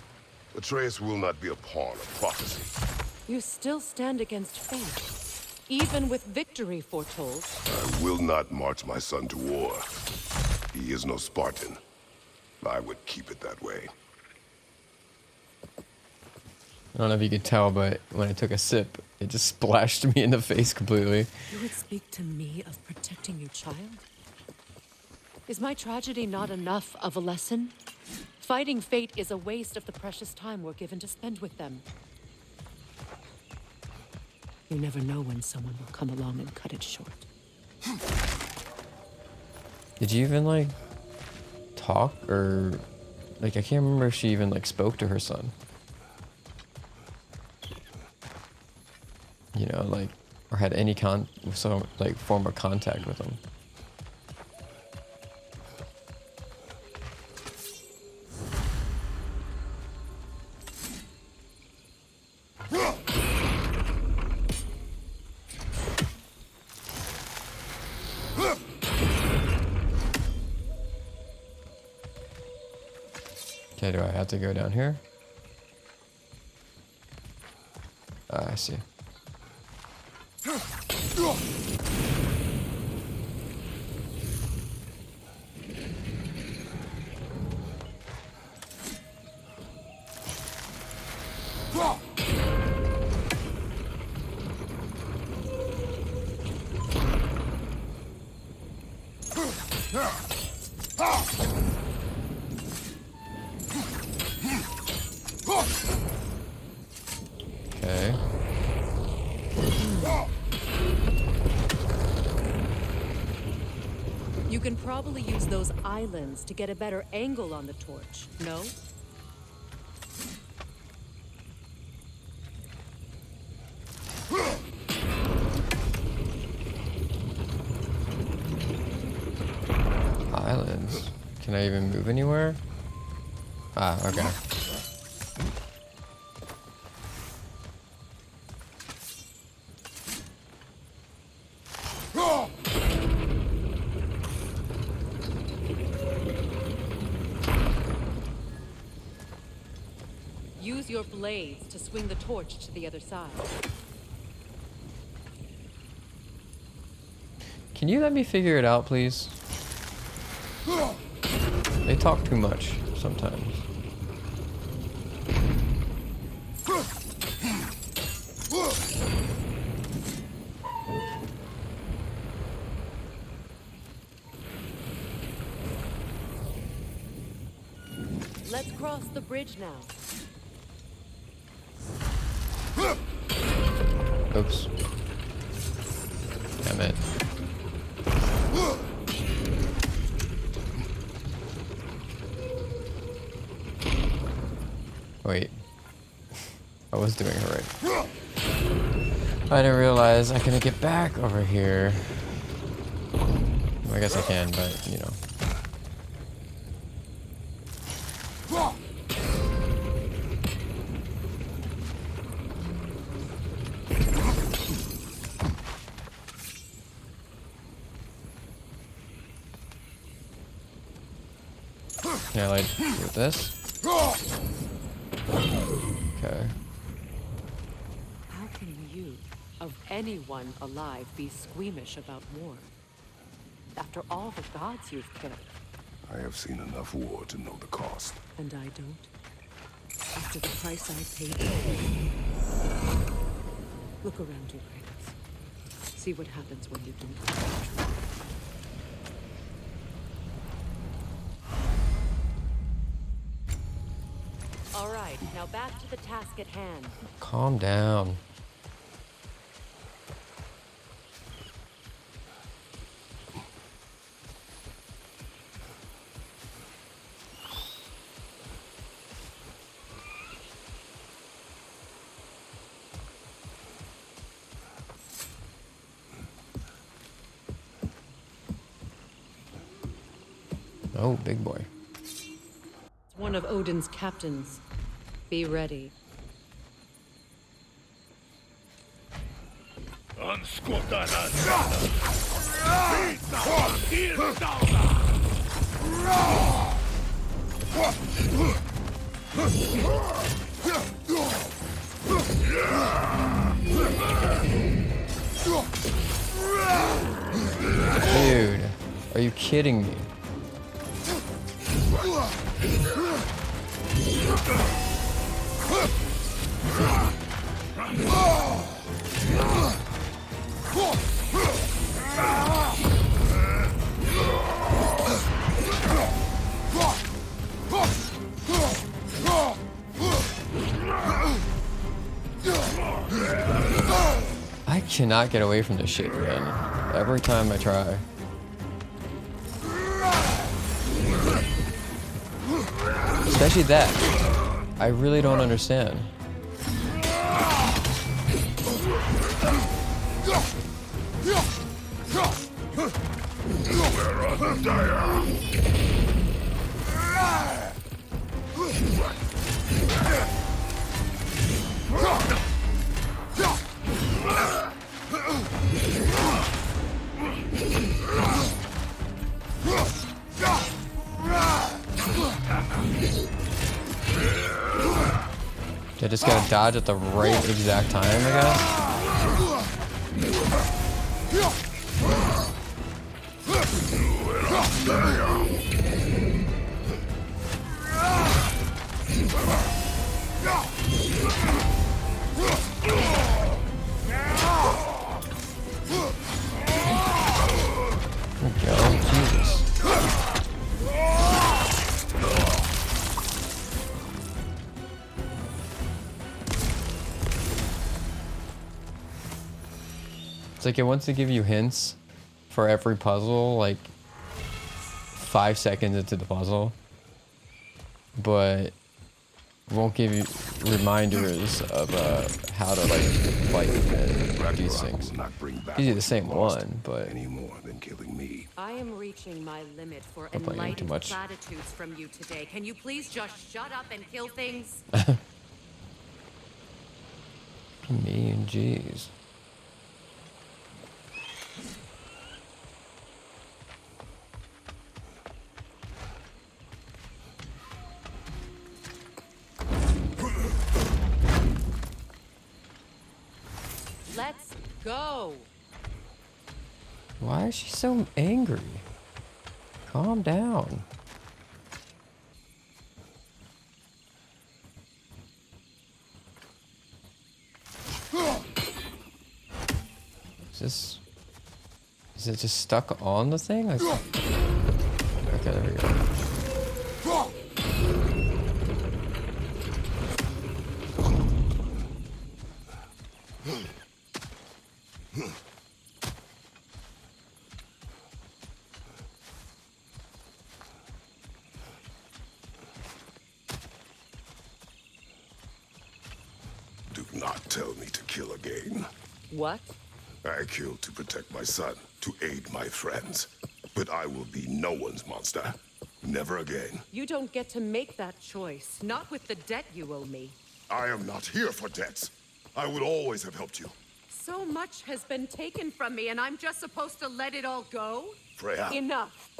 Atreus will not be a pawn of prophecy. You still stand against fate, even with victory foretold. I will not march my son to war. He is no Spartan. I would keep it that way. I don't know if you could tell, but when I took a sip, it just splashed me in the face completely. You would speak to me of protecting your child? Is my tragedy not enough of a lesson? Fighting fate is a waste of the precious time we're given to spend with them. You never know when someone will come along and cut it short. Did you even, like, talk? Or, like, I can't remember if she even, like, spoke to her son. You know, like, or had any form of contact with him. Okay, do I have to go down here? I see. Okay. You can probably use those islands to get a better angle on the torch, no? Islands. Can I even move anywhere? Ah, okay. Use your blades to swing the torch to the other side. Can you let me figure it out, please? They talk too much sometimes. Let's cross the bridge now. Oops. Damn it. Wait. I was doing it right. I didn't realize I couldn't get back over here. I guess I can, but, you know. Can I, like, do this? Okay. How can you, of anyone alive, be squeamish about war? After all the gods you've killed. I have seen enough war to know the cost. And I don't? After the price I paid? Look around you, Kratos. See what happens when you don't. All right, now back to the task at hand. Calm down. Oh, big boy. It's one of Odin's captains. Be ready. Dude, are you kidding me? cannot get away from this shit, man. Every time I try. Especially that. I really don't understand. Where are the dire? I just gotta dodge at the right exact time, I guess. There we go. Jesus. It's like it wants to give you hints for every puzzle, like 5 seconds into the puzzle, but won't give you reminders of how to like fight and these things. Usually the same one, but any more than killing me. I am reaching my limit for I'm playing too enlightened much. platitudes from you today. Can you please just shut up and kill things? Me and jeez. Let's go. Why is she so angry? Calm down. Is it just stuck on the thing? Like, okay, there we go. Do not tell me to kill again. What? I killed to protect my son, to aid my friends. But I will be no one's monster. Never again. You don't get to make that choice. Not with the debt you owe me. I am not here for debts. I would always have helped you. So much has been taken from me, and I'm just supposed to let it all go? Freya. Enough.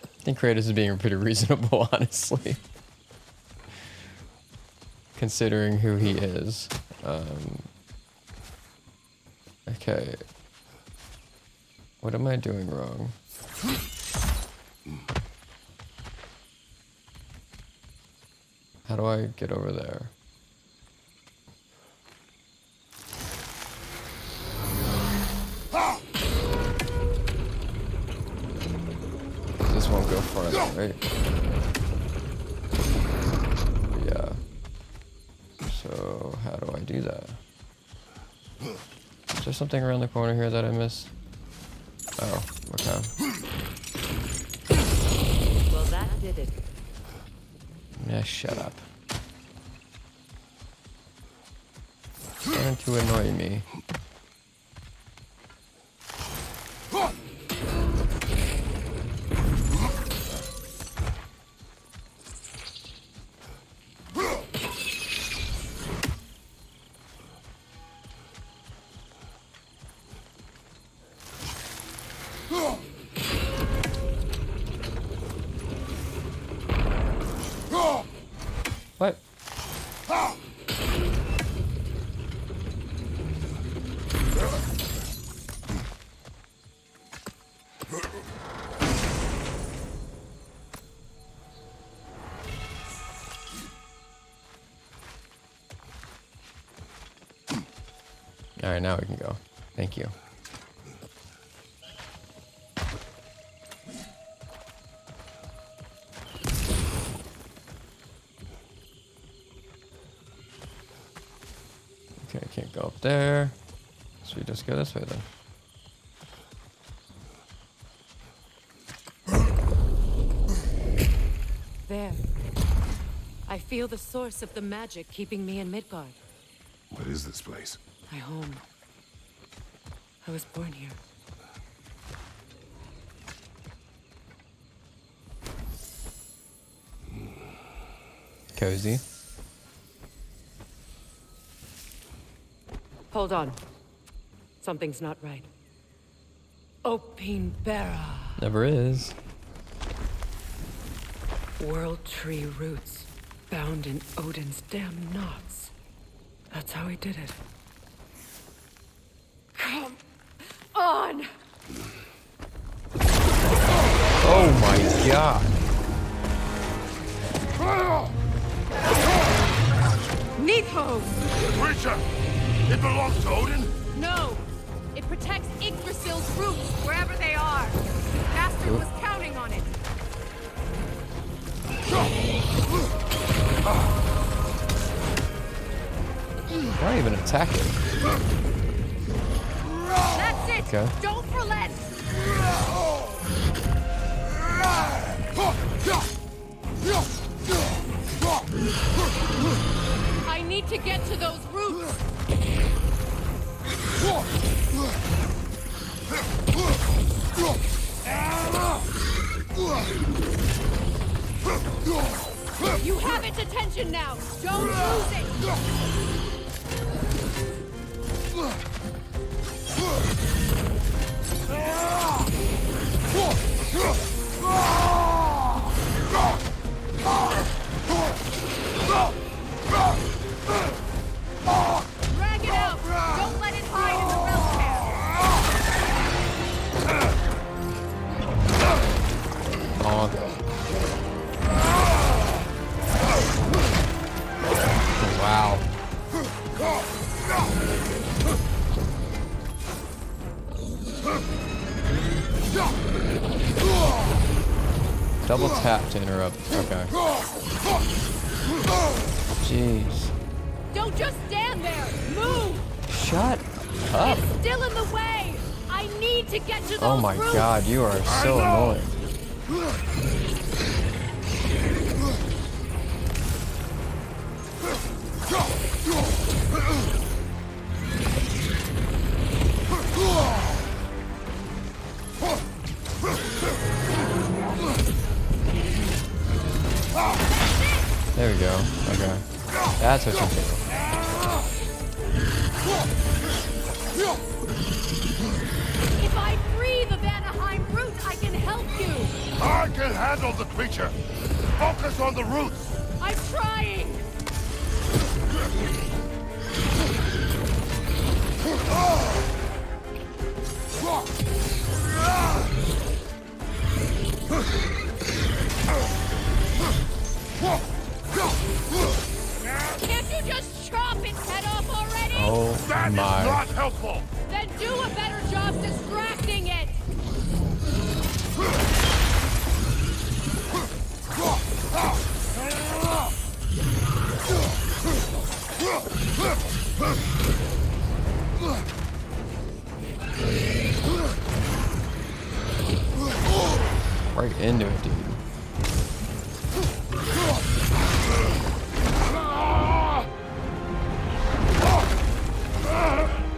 I think Kratos is being pretty reasonable, honestly. Considering who he is. Okay. What am I doing wrong? How do I get over there? This won't go farther, right? Yeah. So, how do I do that? Is there something around the corner here that I missed? Oh, okay. Well, that did it. Yeah, shut up. Starting to annoy me. What? All right, now we can go. Thank you. Okay, I can't go up there. So we just go this way then. There. I feel the source of the magic keeping me in Midgard. What is this place? My home. I was born here. Cozy. Hold on. Something's not right. Opinbera. Never is. World tree roots bound in Odin's damn knots. That's how he did it. Come on! Oh my god. Nidhogg! Creature! It belongs to Odin? No! It protects Yggdrasil's roots wherever they are. Master was counting on it. Why even attack it? That's it! Okay. Don't relent! I need to get to those roots! You have its attention now! Don't lose it! Drag it out! Don't let it hide in the realm camp! Oh. Wow. Double tap to interrupt. Okay. Jeez. Don't just stand there! Move! Shut up. It's still in the way! I need to get to those Oh my roots. god, you are so annoying. There we go. Okay. That's what you do. If I free the Vanaheim root, I can help you! I can handle the creature. Focus on the roots. I'm trying! Can't you just chop its head off already? Oh That is my. not helpful. Then do a better job distracting it! Right into it, dude.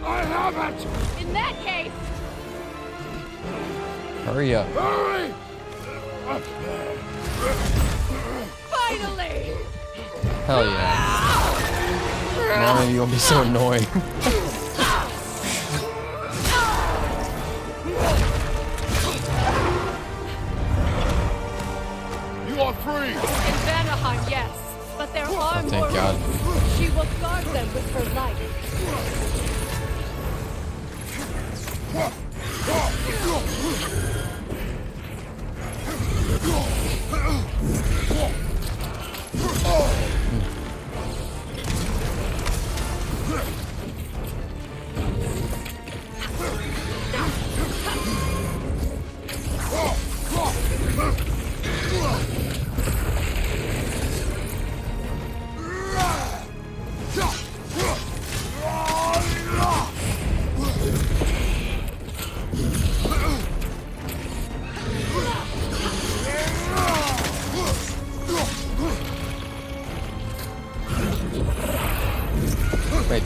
I have it. In that case, Hurry up. Hurry! finally! Hell yeah. Now maybe you won't be so annoying. You are free. In Vanaheim, yes, but there are thank more God. roots. She will guard them with her life.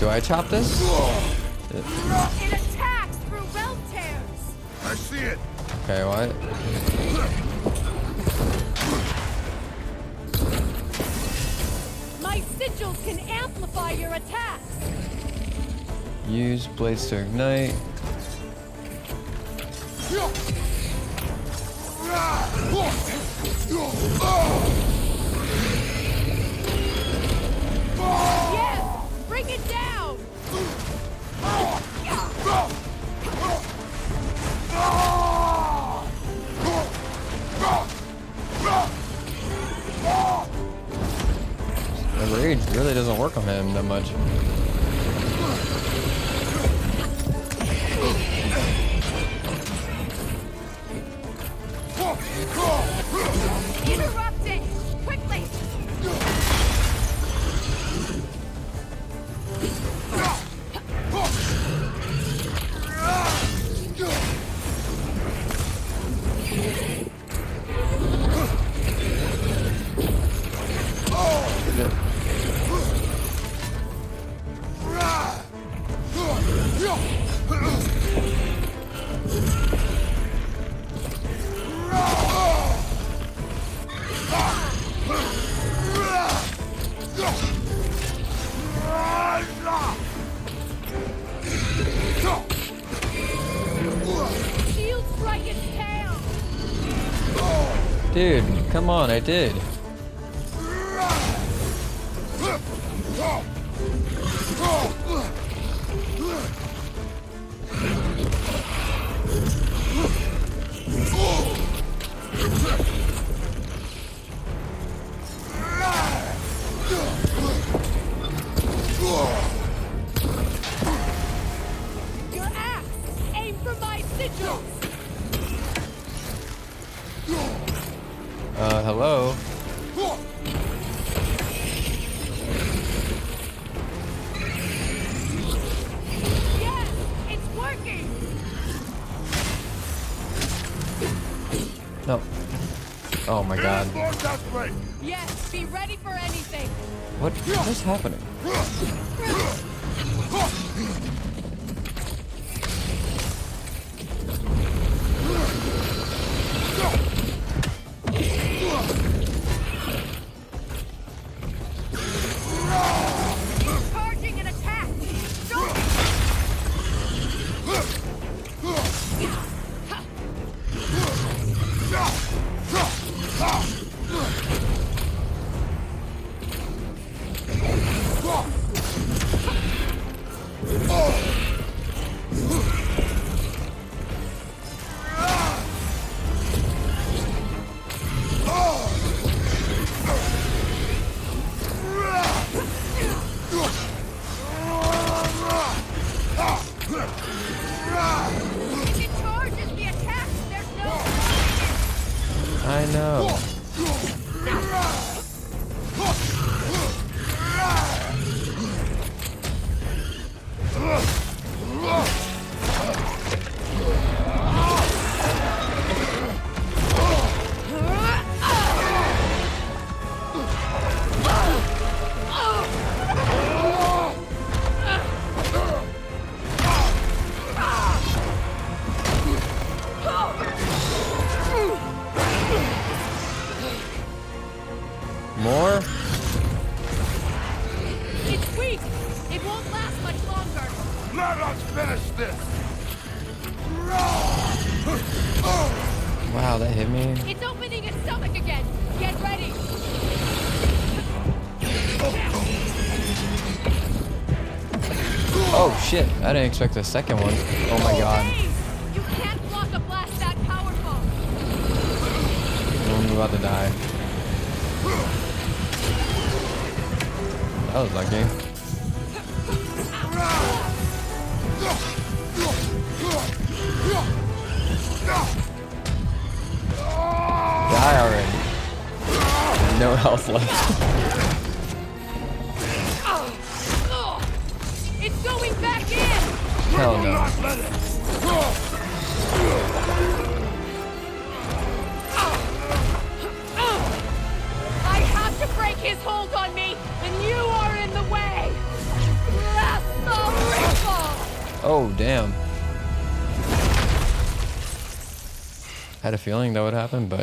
Do I chop this? It attacks through realm tears. I see it. Okay, what? My sigils can amplify your attacks. Use blades to ignite. Yes, bring it down. The rage really doesn't work on him that much. Interrupt it quickly. Shield strike its tail. Dude, come on, I did. Your axe. Aim for my sigils. Hello? Yes, it's working. No. Oh my god. Yes, be ready for anything. What is happening? Charging an attack. Don't. If it charges the attack, there's no. I know. More? It's weak. It won't last much longer. Let us finish this. Wow, that hit me. It's opening its stomach again. Get ready. Oh shit, I didn't expect the second one. Oh my god. You can't block a blast that powerful. I'm about to die. That was lucky. Die already. No health left. It's going back in. Hell no. I have to break his hold on me, and you are in the way. Oh, damn. I had a feeling that would happen, but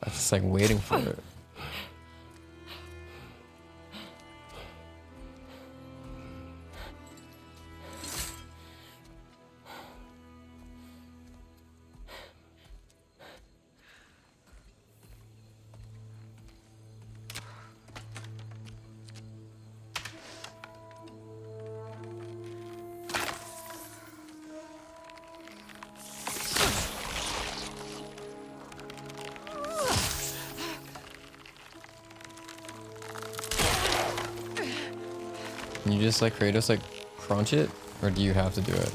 I was just like waiting for it. Can you just like Kratos like crunch it, or do you have to do it?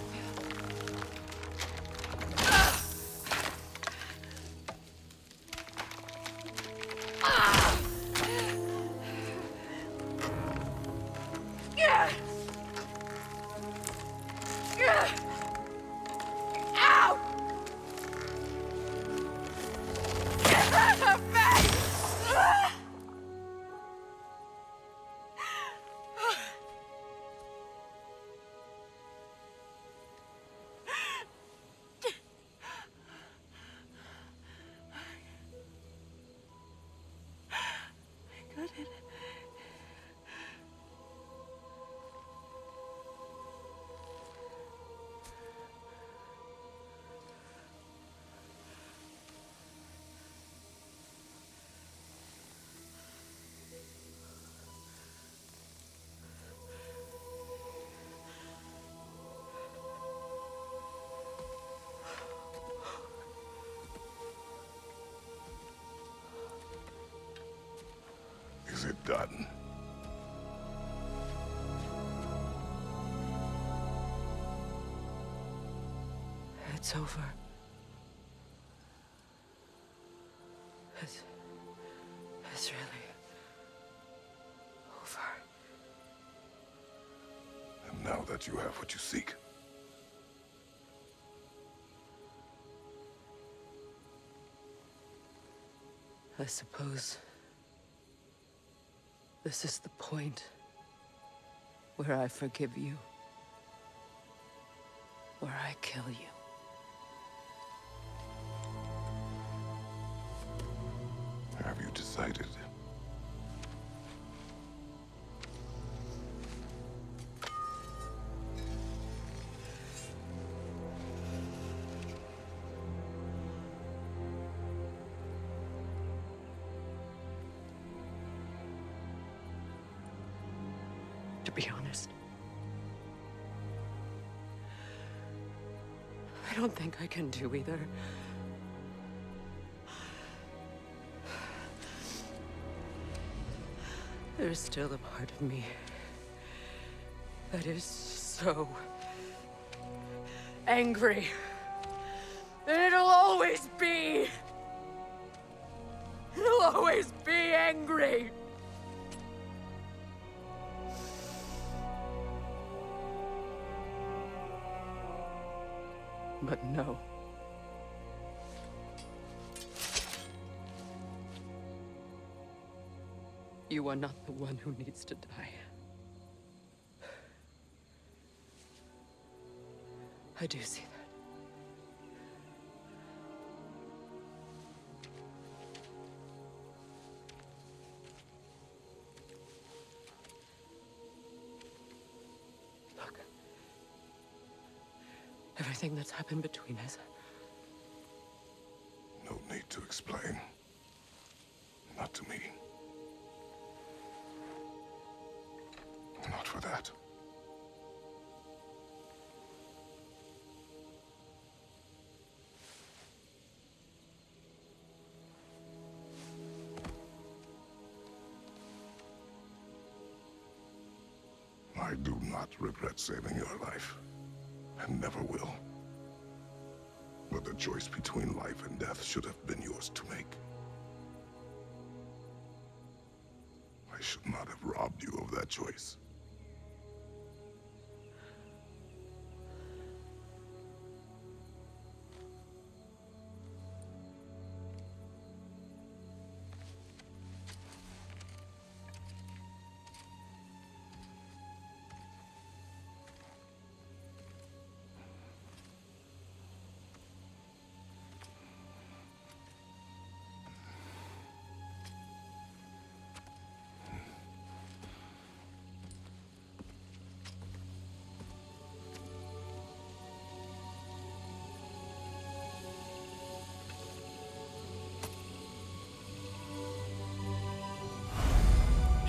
Is it done? It's over. It's really over. And now that you have what you seek, I suppose this is the point where I forgive you, where I kill you. have you decided? To be honest, I don't think I can do either. There's still a part of me that is so angry. And it'll always be. It'll always be angry. But no. You are not the one who needs to die. I do see that. Look. Everything that's happened between us. No need to explain. Not to me. Not for that. I do not regret saving your life, and never will. But the choice between life and death should have been yours to make. I should not have robbed you of that choice.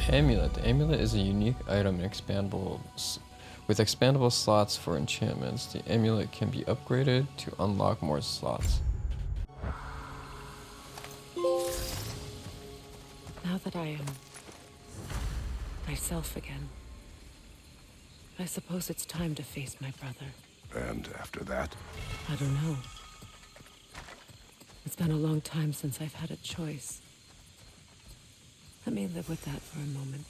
amulet. The amulet is a unique item with expandable slots for enchantments. The amulet can be upgraded to unlock more slots. Now that I am myself again, I suppose it's time to face my brother. And after that? I don't know. It's been a long time since I've had a choice. Let me live with that for a moment.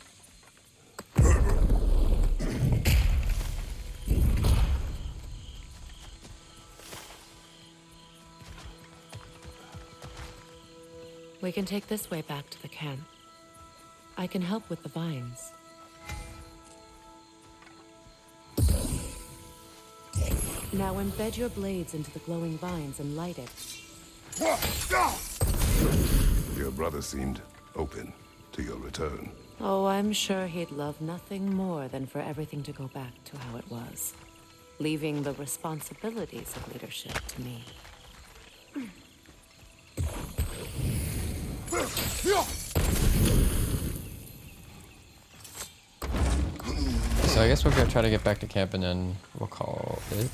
We can take this way back to the camp. I can help with the vines. Now embed your blades into the glowing vines and light it. Your brother seemed open to your return. Oh, I'm sure he'd love nothing more than for everything to go back to how it was, leaving the responsibilities of leadership to me. So I guess we're gonna try to get back to camp and then we'll call it.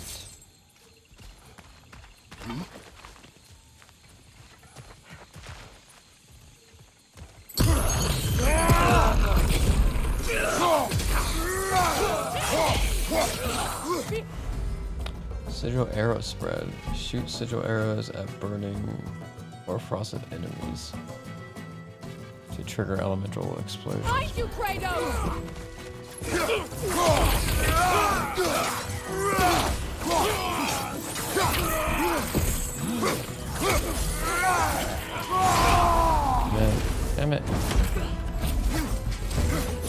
Sigil arrow spread. Shoot sigil arrows at burning or frosted enemies to trigger elemental explosions. Find you, Kratos! Man, damn it.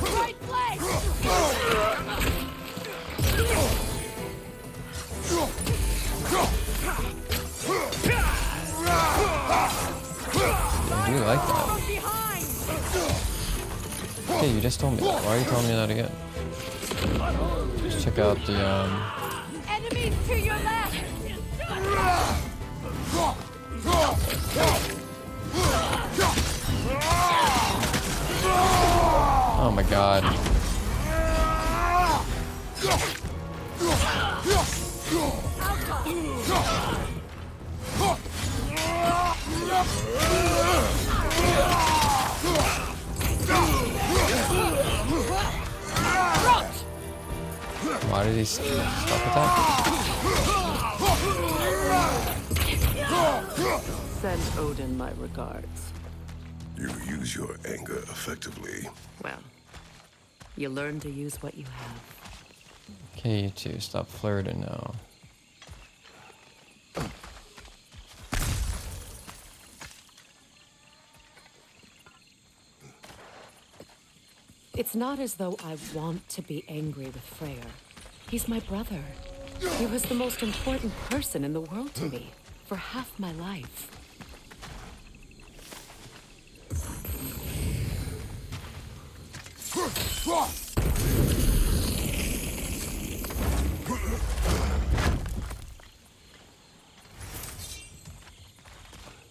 Right flank! I do like that. Okay, you just told me that. Why are you telling me that again? Just check out the Enemies to your left! oh my god. Why did he stop attacking? Send Odin my regards. You use your anger effectively. Well, you learn to use what you have. Okay, you two, stop flirting now. It's not as though I want to be angry with Freyr. He's my brother. He was the most important person in the world to me for half my life.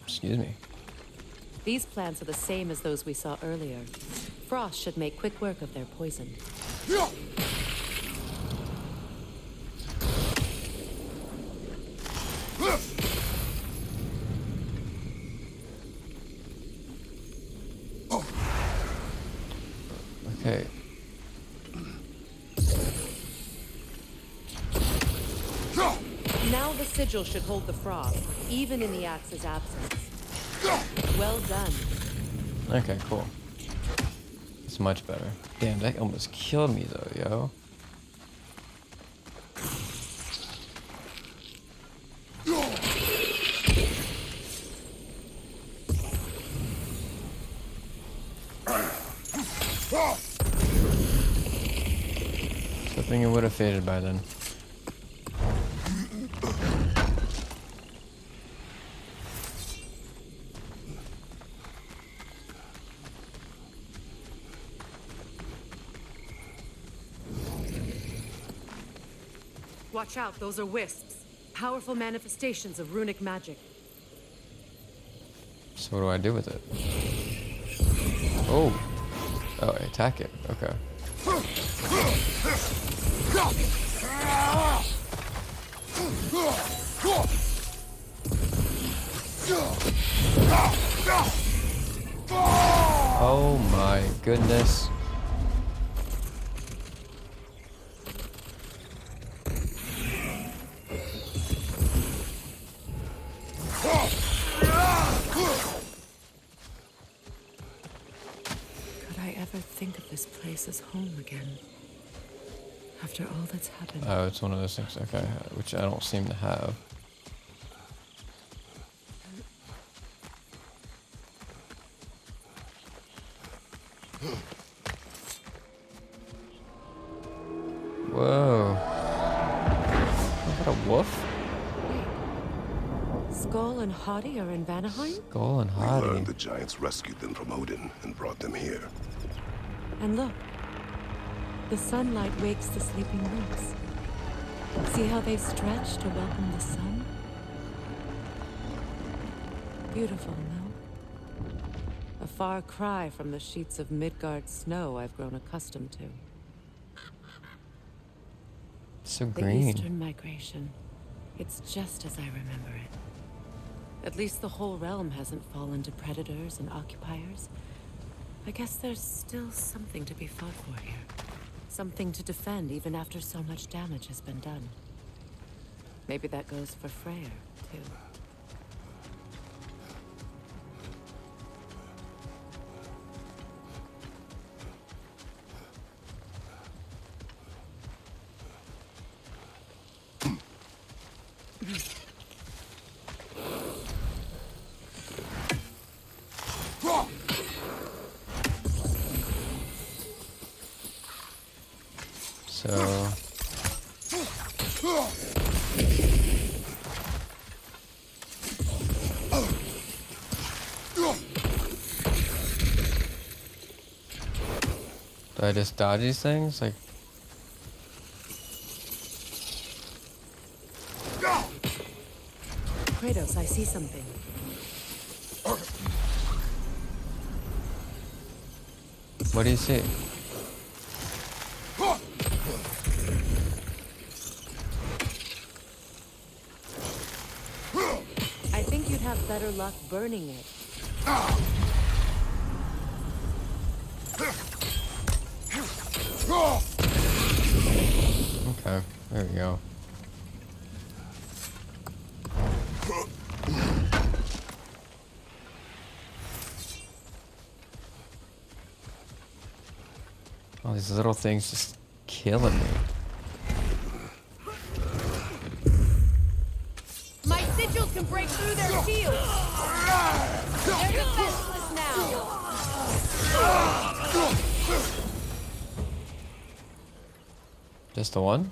Excuse me. These plants are the same as those we saw earlier. Frost should make quick work of their poison. Okay. Now the sigil should hold the frost, even in the axe's absence. Well done. Okay, cool. It's much better. Damn, that almost killed me though, yo. Something it would have faded by then. Watch out, those are wisps. Powerful manifestations of runic magic. So what do I do with it? Oh, Oh, attack it. Okay. Oh my goodness. Think of this place as home again. After all that's happened. Oh, it's one of those things, okay, which I don't seem to have. Whoa. Is that a wolf? Skull and Hati are in Vanaheim? Skull and We Hati. learned the giants rescued them from Odin and brought them here. And look, the sunlight wakes the sleeping roots. See how they've stretched to welcome the sun? Beautiful, no? A far cry from the sheets of Midgard snow I've grown accustomed to. So The green. Eastern migration. It's just as I remember it. At least the whole realm hasn't fallen to predators and occupiers. I guess there's still something to be fought for here. Something to defend even after so much damage has been done. Maybe that goes for Freyr, too. So do I just dodge these things? Like Kratos, I see something. what do you see? I think you'd have better luck burning it. Okay, there we go. All these little things just killing me. My sigils can break through their shields. They're defenseless now. Just the one?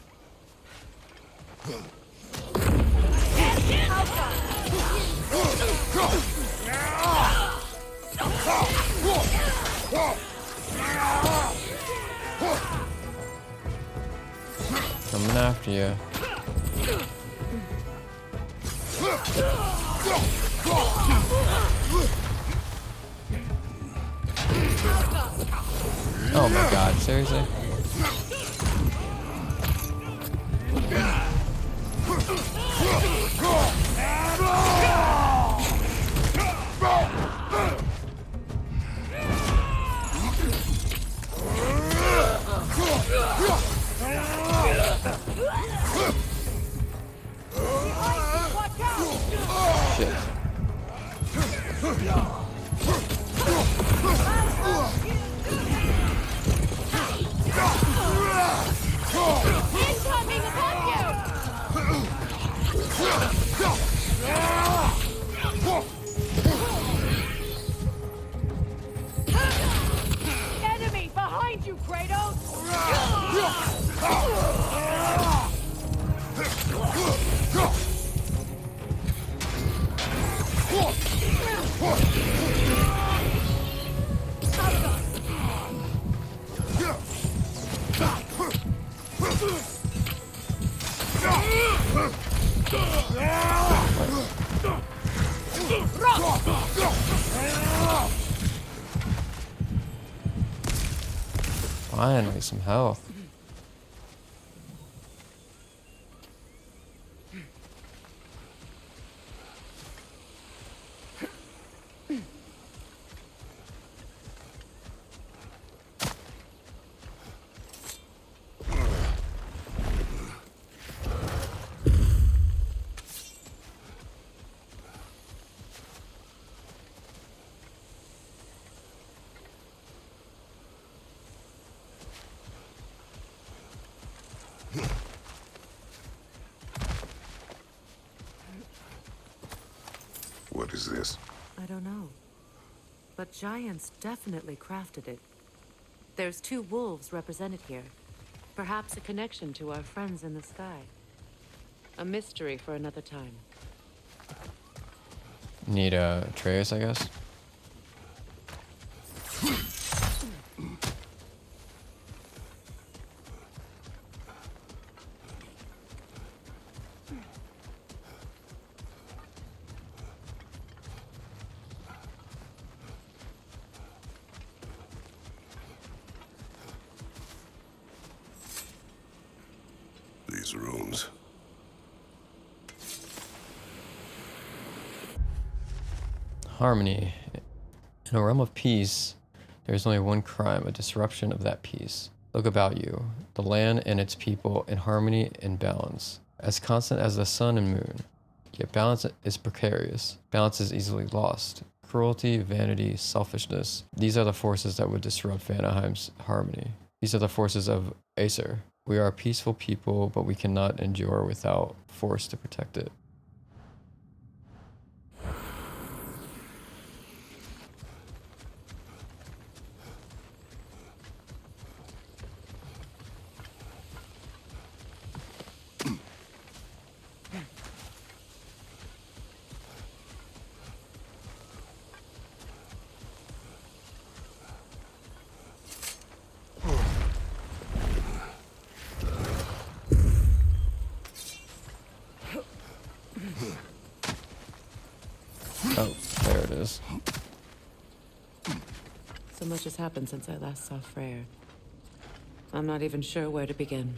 Coming after you. Oh my god, seriously? Shit. Incoming above you! Enemy behind you, Kratos! Finally, some health. What is this? I don't know. But giants definitely crafted it. There's 2 wolves represented here. Perhaps a connection to our friends in the sky. A mystery for another time. Need Atreus, I guess. These rooms. Harmony. In a realm of peace, there is only one crime, a disruption of that peace. Look about you, the land and its people in harmony and balance, as constant as the sun and moon. Yet balance is precarious. Balance is easily lost. Cruelty, vanity, selfishness, these are the forces that would disrupt Vanaheim's harmony. These are the forces of Aesir. We are a peaceful people, but we cannot endure without force to protect it. Oh, there it is. So much has happened since I last saw Freyr. I'm not even sure where to begin.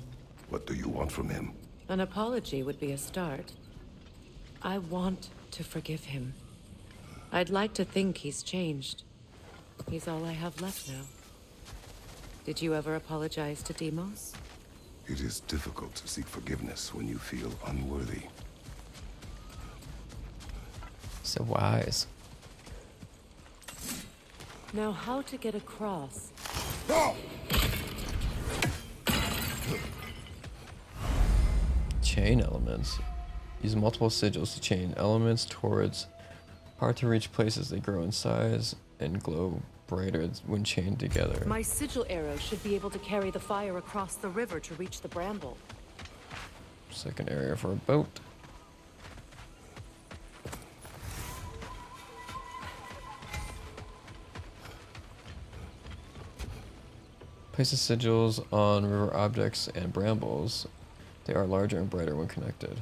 What do you want from him? An apology would be a start. I want to forgive him. I'd like to think he's changed. He's all I have left now. Did you ever apologize to Deimos? It is difficult to seek forgiveness when you feel unworthy. So wise. Now, how to get across? Chain elements. Use multiple sigils to chain elements towards hard-to-reach places. They grow in size and glow brighter when chained together. My sigil arrow should be able to carry the fire across the river to reach the bramble. Second area for a boat. Place the sigils on river objects and brambles. They are larger and brighter when connected.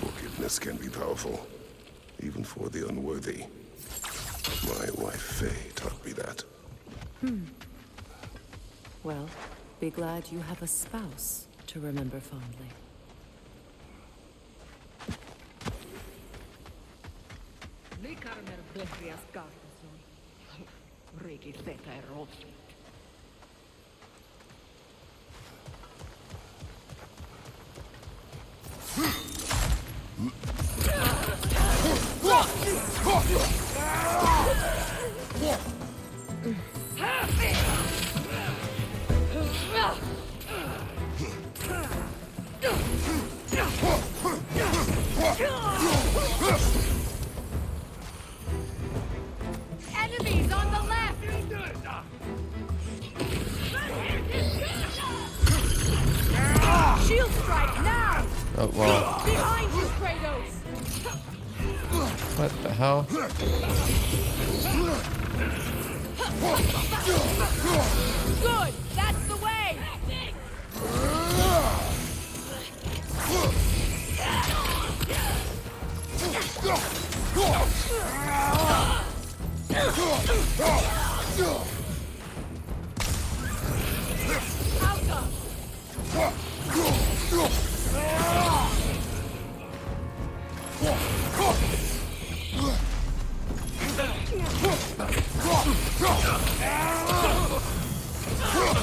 Forgiveness can be powerful, even for the unworthy. My wife Faye taught me that. Well, be glad you have a spouse to remember fondly. What the hell? Good! That's the way!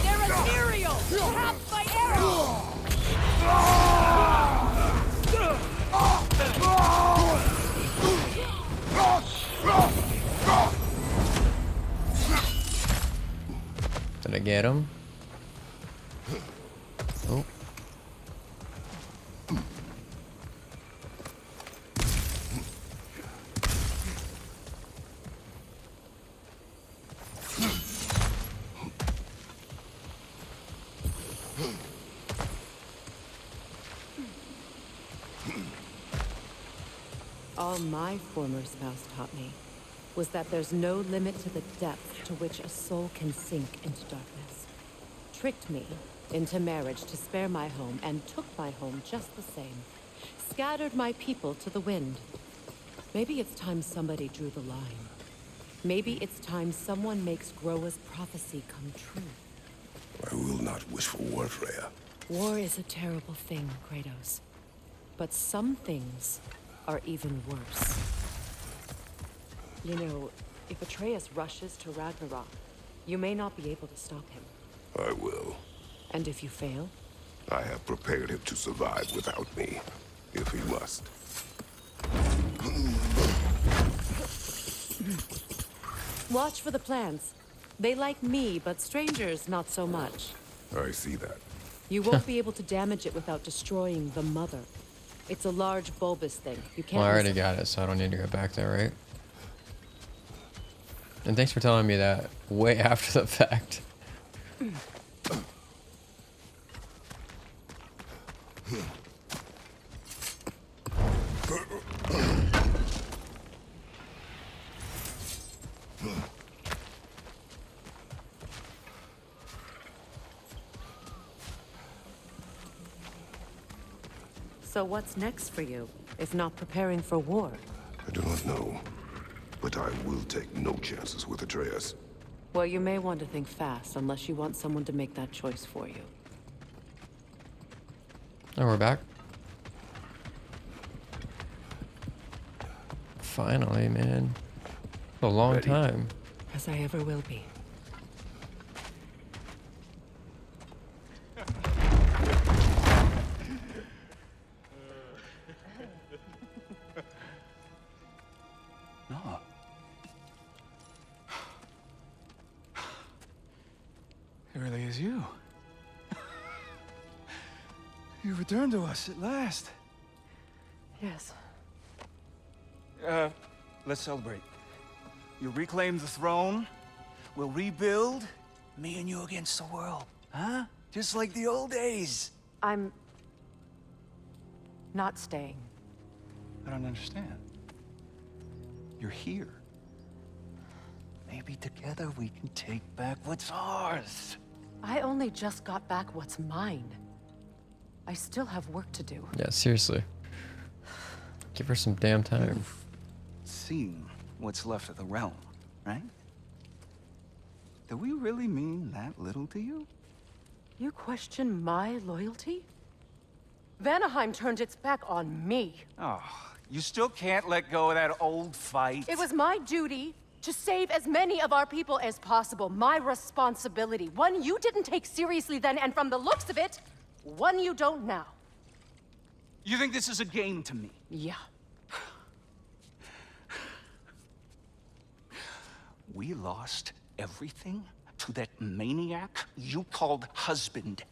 They're ethereal! Perhaps by arrow! Did I get him? Oh. All my former spouse taught me was that there's no limit to the depth to which a soul can sink into darkness. Tricked me into marriage to spare my home and took my home just the same. Scattered my people to the wind. Maybe it's time somebody drew the line. Maybe it's time someone makes Groa's prophecy come true. I will not wish for war, Freya. War is a terrible thing, Kratos. But some things are even worse. You know, if Atreus rushes to Ragnarok, you may not be able to stop him. I will. And if you fail? I have prepared him to survive without me, if he must. Watch for the plants. They like me, but strangers not so much. I see that. You won't be able to damage it without destroying the mother. It's a large bulbous thing. You can't. Well, I already got it, so I don't need to go back there, right? And thanks for telling me that way after the fact. So what's next for you, if not preparing for war? I do not know, but I will take no chances with Atreus. Well, you may want to think fast, unless you want someone to make that choice for you. Oh, we're back. Finally, man. A long time. As I ever will be. No. It really is you. You returned to us at last. Yes. Let's celebrate. You reclaim the throne. We'll rebuild. Me and you against the world. Huh? Just like the old days. I'm not staying. I don't understand. You're here. Maybe together we can take back what's ours. I only just got back what's mine. I still have work to do. Yeah, seriously. Give her some damn time. You've seen what's left of the realm, right? Do we really mean that little to you? You question my loyalty? Vanaheim turned its back on me. Oh, you still can't let go of that old fight. It was my duty to save as many of our people as possible. My responsibility. One you didn't take seriously then, and from the looks of it, one you don't now. You think this is a game to me? Yeah. We lost everything to that maniac you called husband.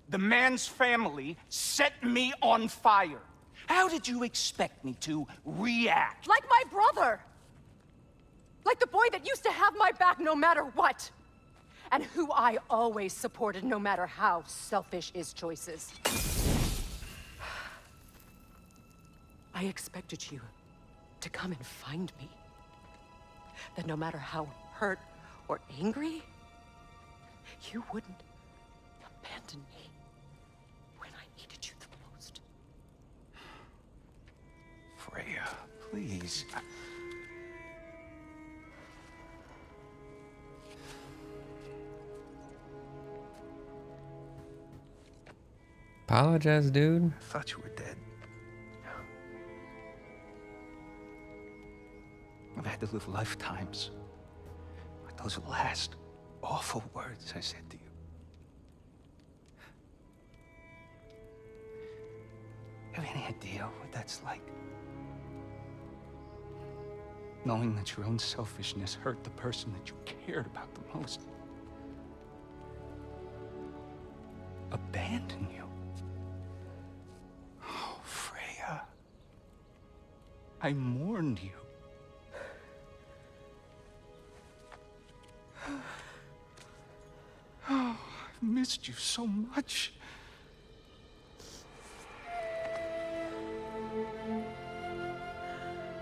The man's family set me on fire. How did you expect me to react? Like my brother! Like the boy that used to have my back no matter what! And who I always supported no matter how selfish his choices. I expected you to come and find me. That no matter how hurt or angry, you wouldn't abandon me when I needed you the most. Freya, please. Apologize, dude. I thought you were dead. I've had to live lifetimes with those last awful words I said to you. Have any idea what that's like? Knowing that your own selfishness hurt the person that you cared about the most. Abandon you. Oh, Freya. I mourned you. Oh, I've missed you so much.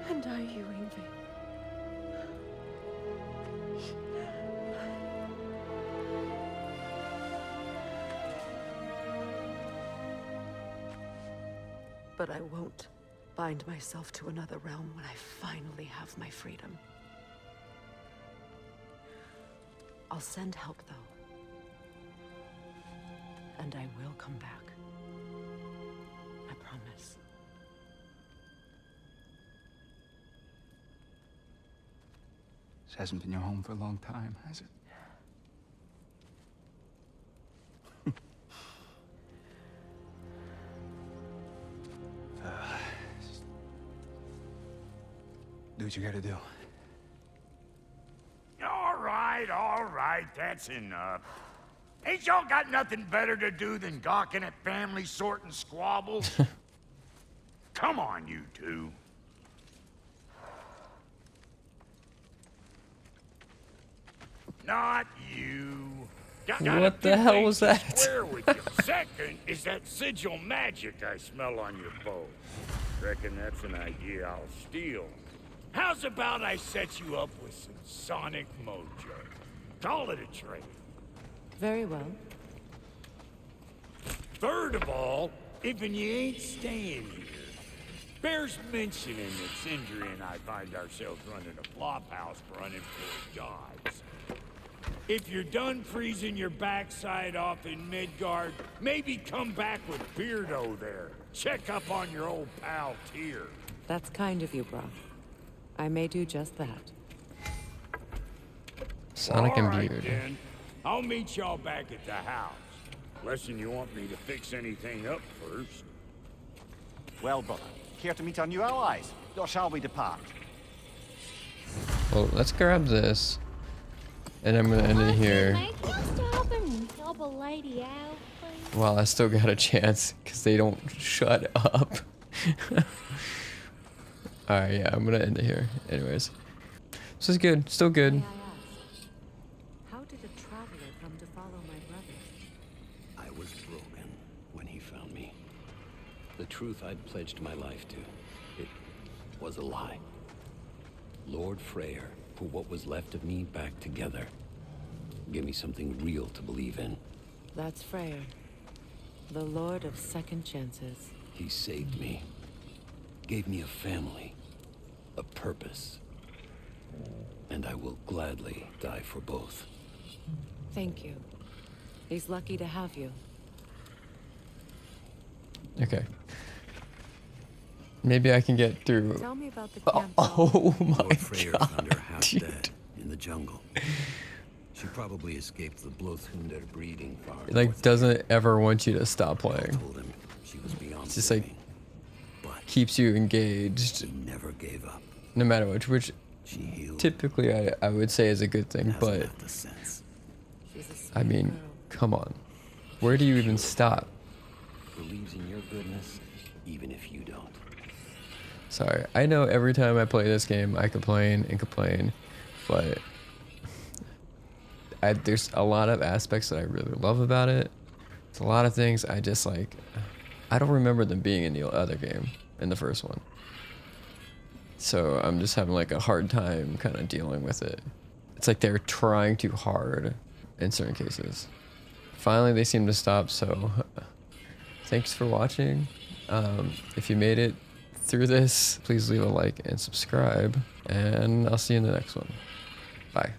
And are you, Yngvi? But I won't bind myself to another realm when I finally have my freedom. I'll send help, though. And I will come back. I promise. This hasn't been your home for a long time, has it? Do what you gotta do. All right, that's enough. Ain't y'all got nothing better to do than gawking at family sorting squabbles? Come on, you two. Not you. What the hell was that? Swear with you. Second is that sigil magic I smell on your bow. Reckon that's an idea I'll steal. How's about I set you up with some sonic mojo? Call it a trade. Very well. Third of all, if you ain't staying here, bears mentioning that Sindri and I find ourselves running a flop house for unemployed jobs. If you're done freezing your backside off in Midgard, maybe come back with Beardo there. Check up on your old pal Tyr. That's kind of you, Brock. I may do just that. Sonic and All right, Beard. then. I'll meet y'all back at the house. Less'n you want me to fix anything up first. Well, brother, care to meet our new allies? Or shall we depart? Well, let's grab this. And I'm gonna end it here. Make you stop and help a lady out, please? While I still got a chance, because they don't shut up. Alright, yeah, I'm gonna end it here. Anyways. This is good. Still good. May I ask, how did a traveler come to follow my brother? I was broken when he found me. The truth I'd pledged my life to, it was a lie. Lord Freyr put what was left of me back together. Give me something real to believe in. That's Freyr, the Lord of Second Chances. He saved me. Gave me a family. A purpose. And I will gladly die for both. Thank you. He's lucky to have you. Okay. Maybe I can get through. Tell me about the camp. Oh my Lord Freyr god. found her half Dude. dead in the jungle. She probably escaped the Blothhunder breeding farm. It like doesn't ever want you to stop I playing. told him she was beyond It's just like saving. But keeps you engaged he never gave up. no matter which She healed. typically I would say is a good thing, Hasn't but had the sense. She's a I sweet mean, girl. come on. Where do you even stop? Believes in your goodness, even if you don't. Sorry, I know every time I play this game I complain and complain, but there's a lot of aspects that I really love about it. There's a lot of things I just like. I don't remember them being in the other game, in the first one. So I'm just having like a hard time kind of dealing with it. It's like they're trying too hard in certain cases. Finally, they seem to stop, so thanks for watching. If you made it through this, please leave a like and subscribe, and I'll see you in the next one. Bye.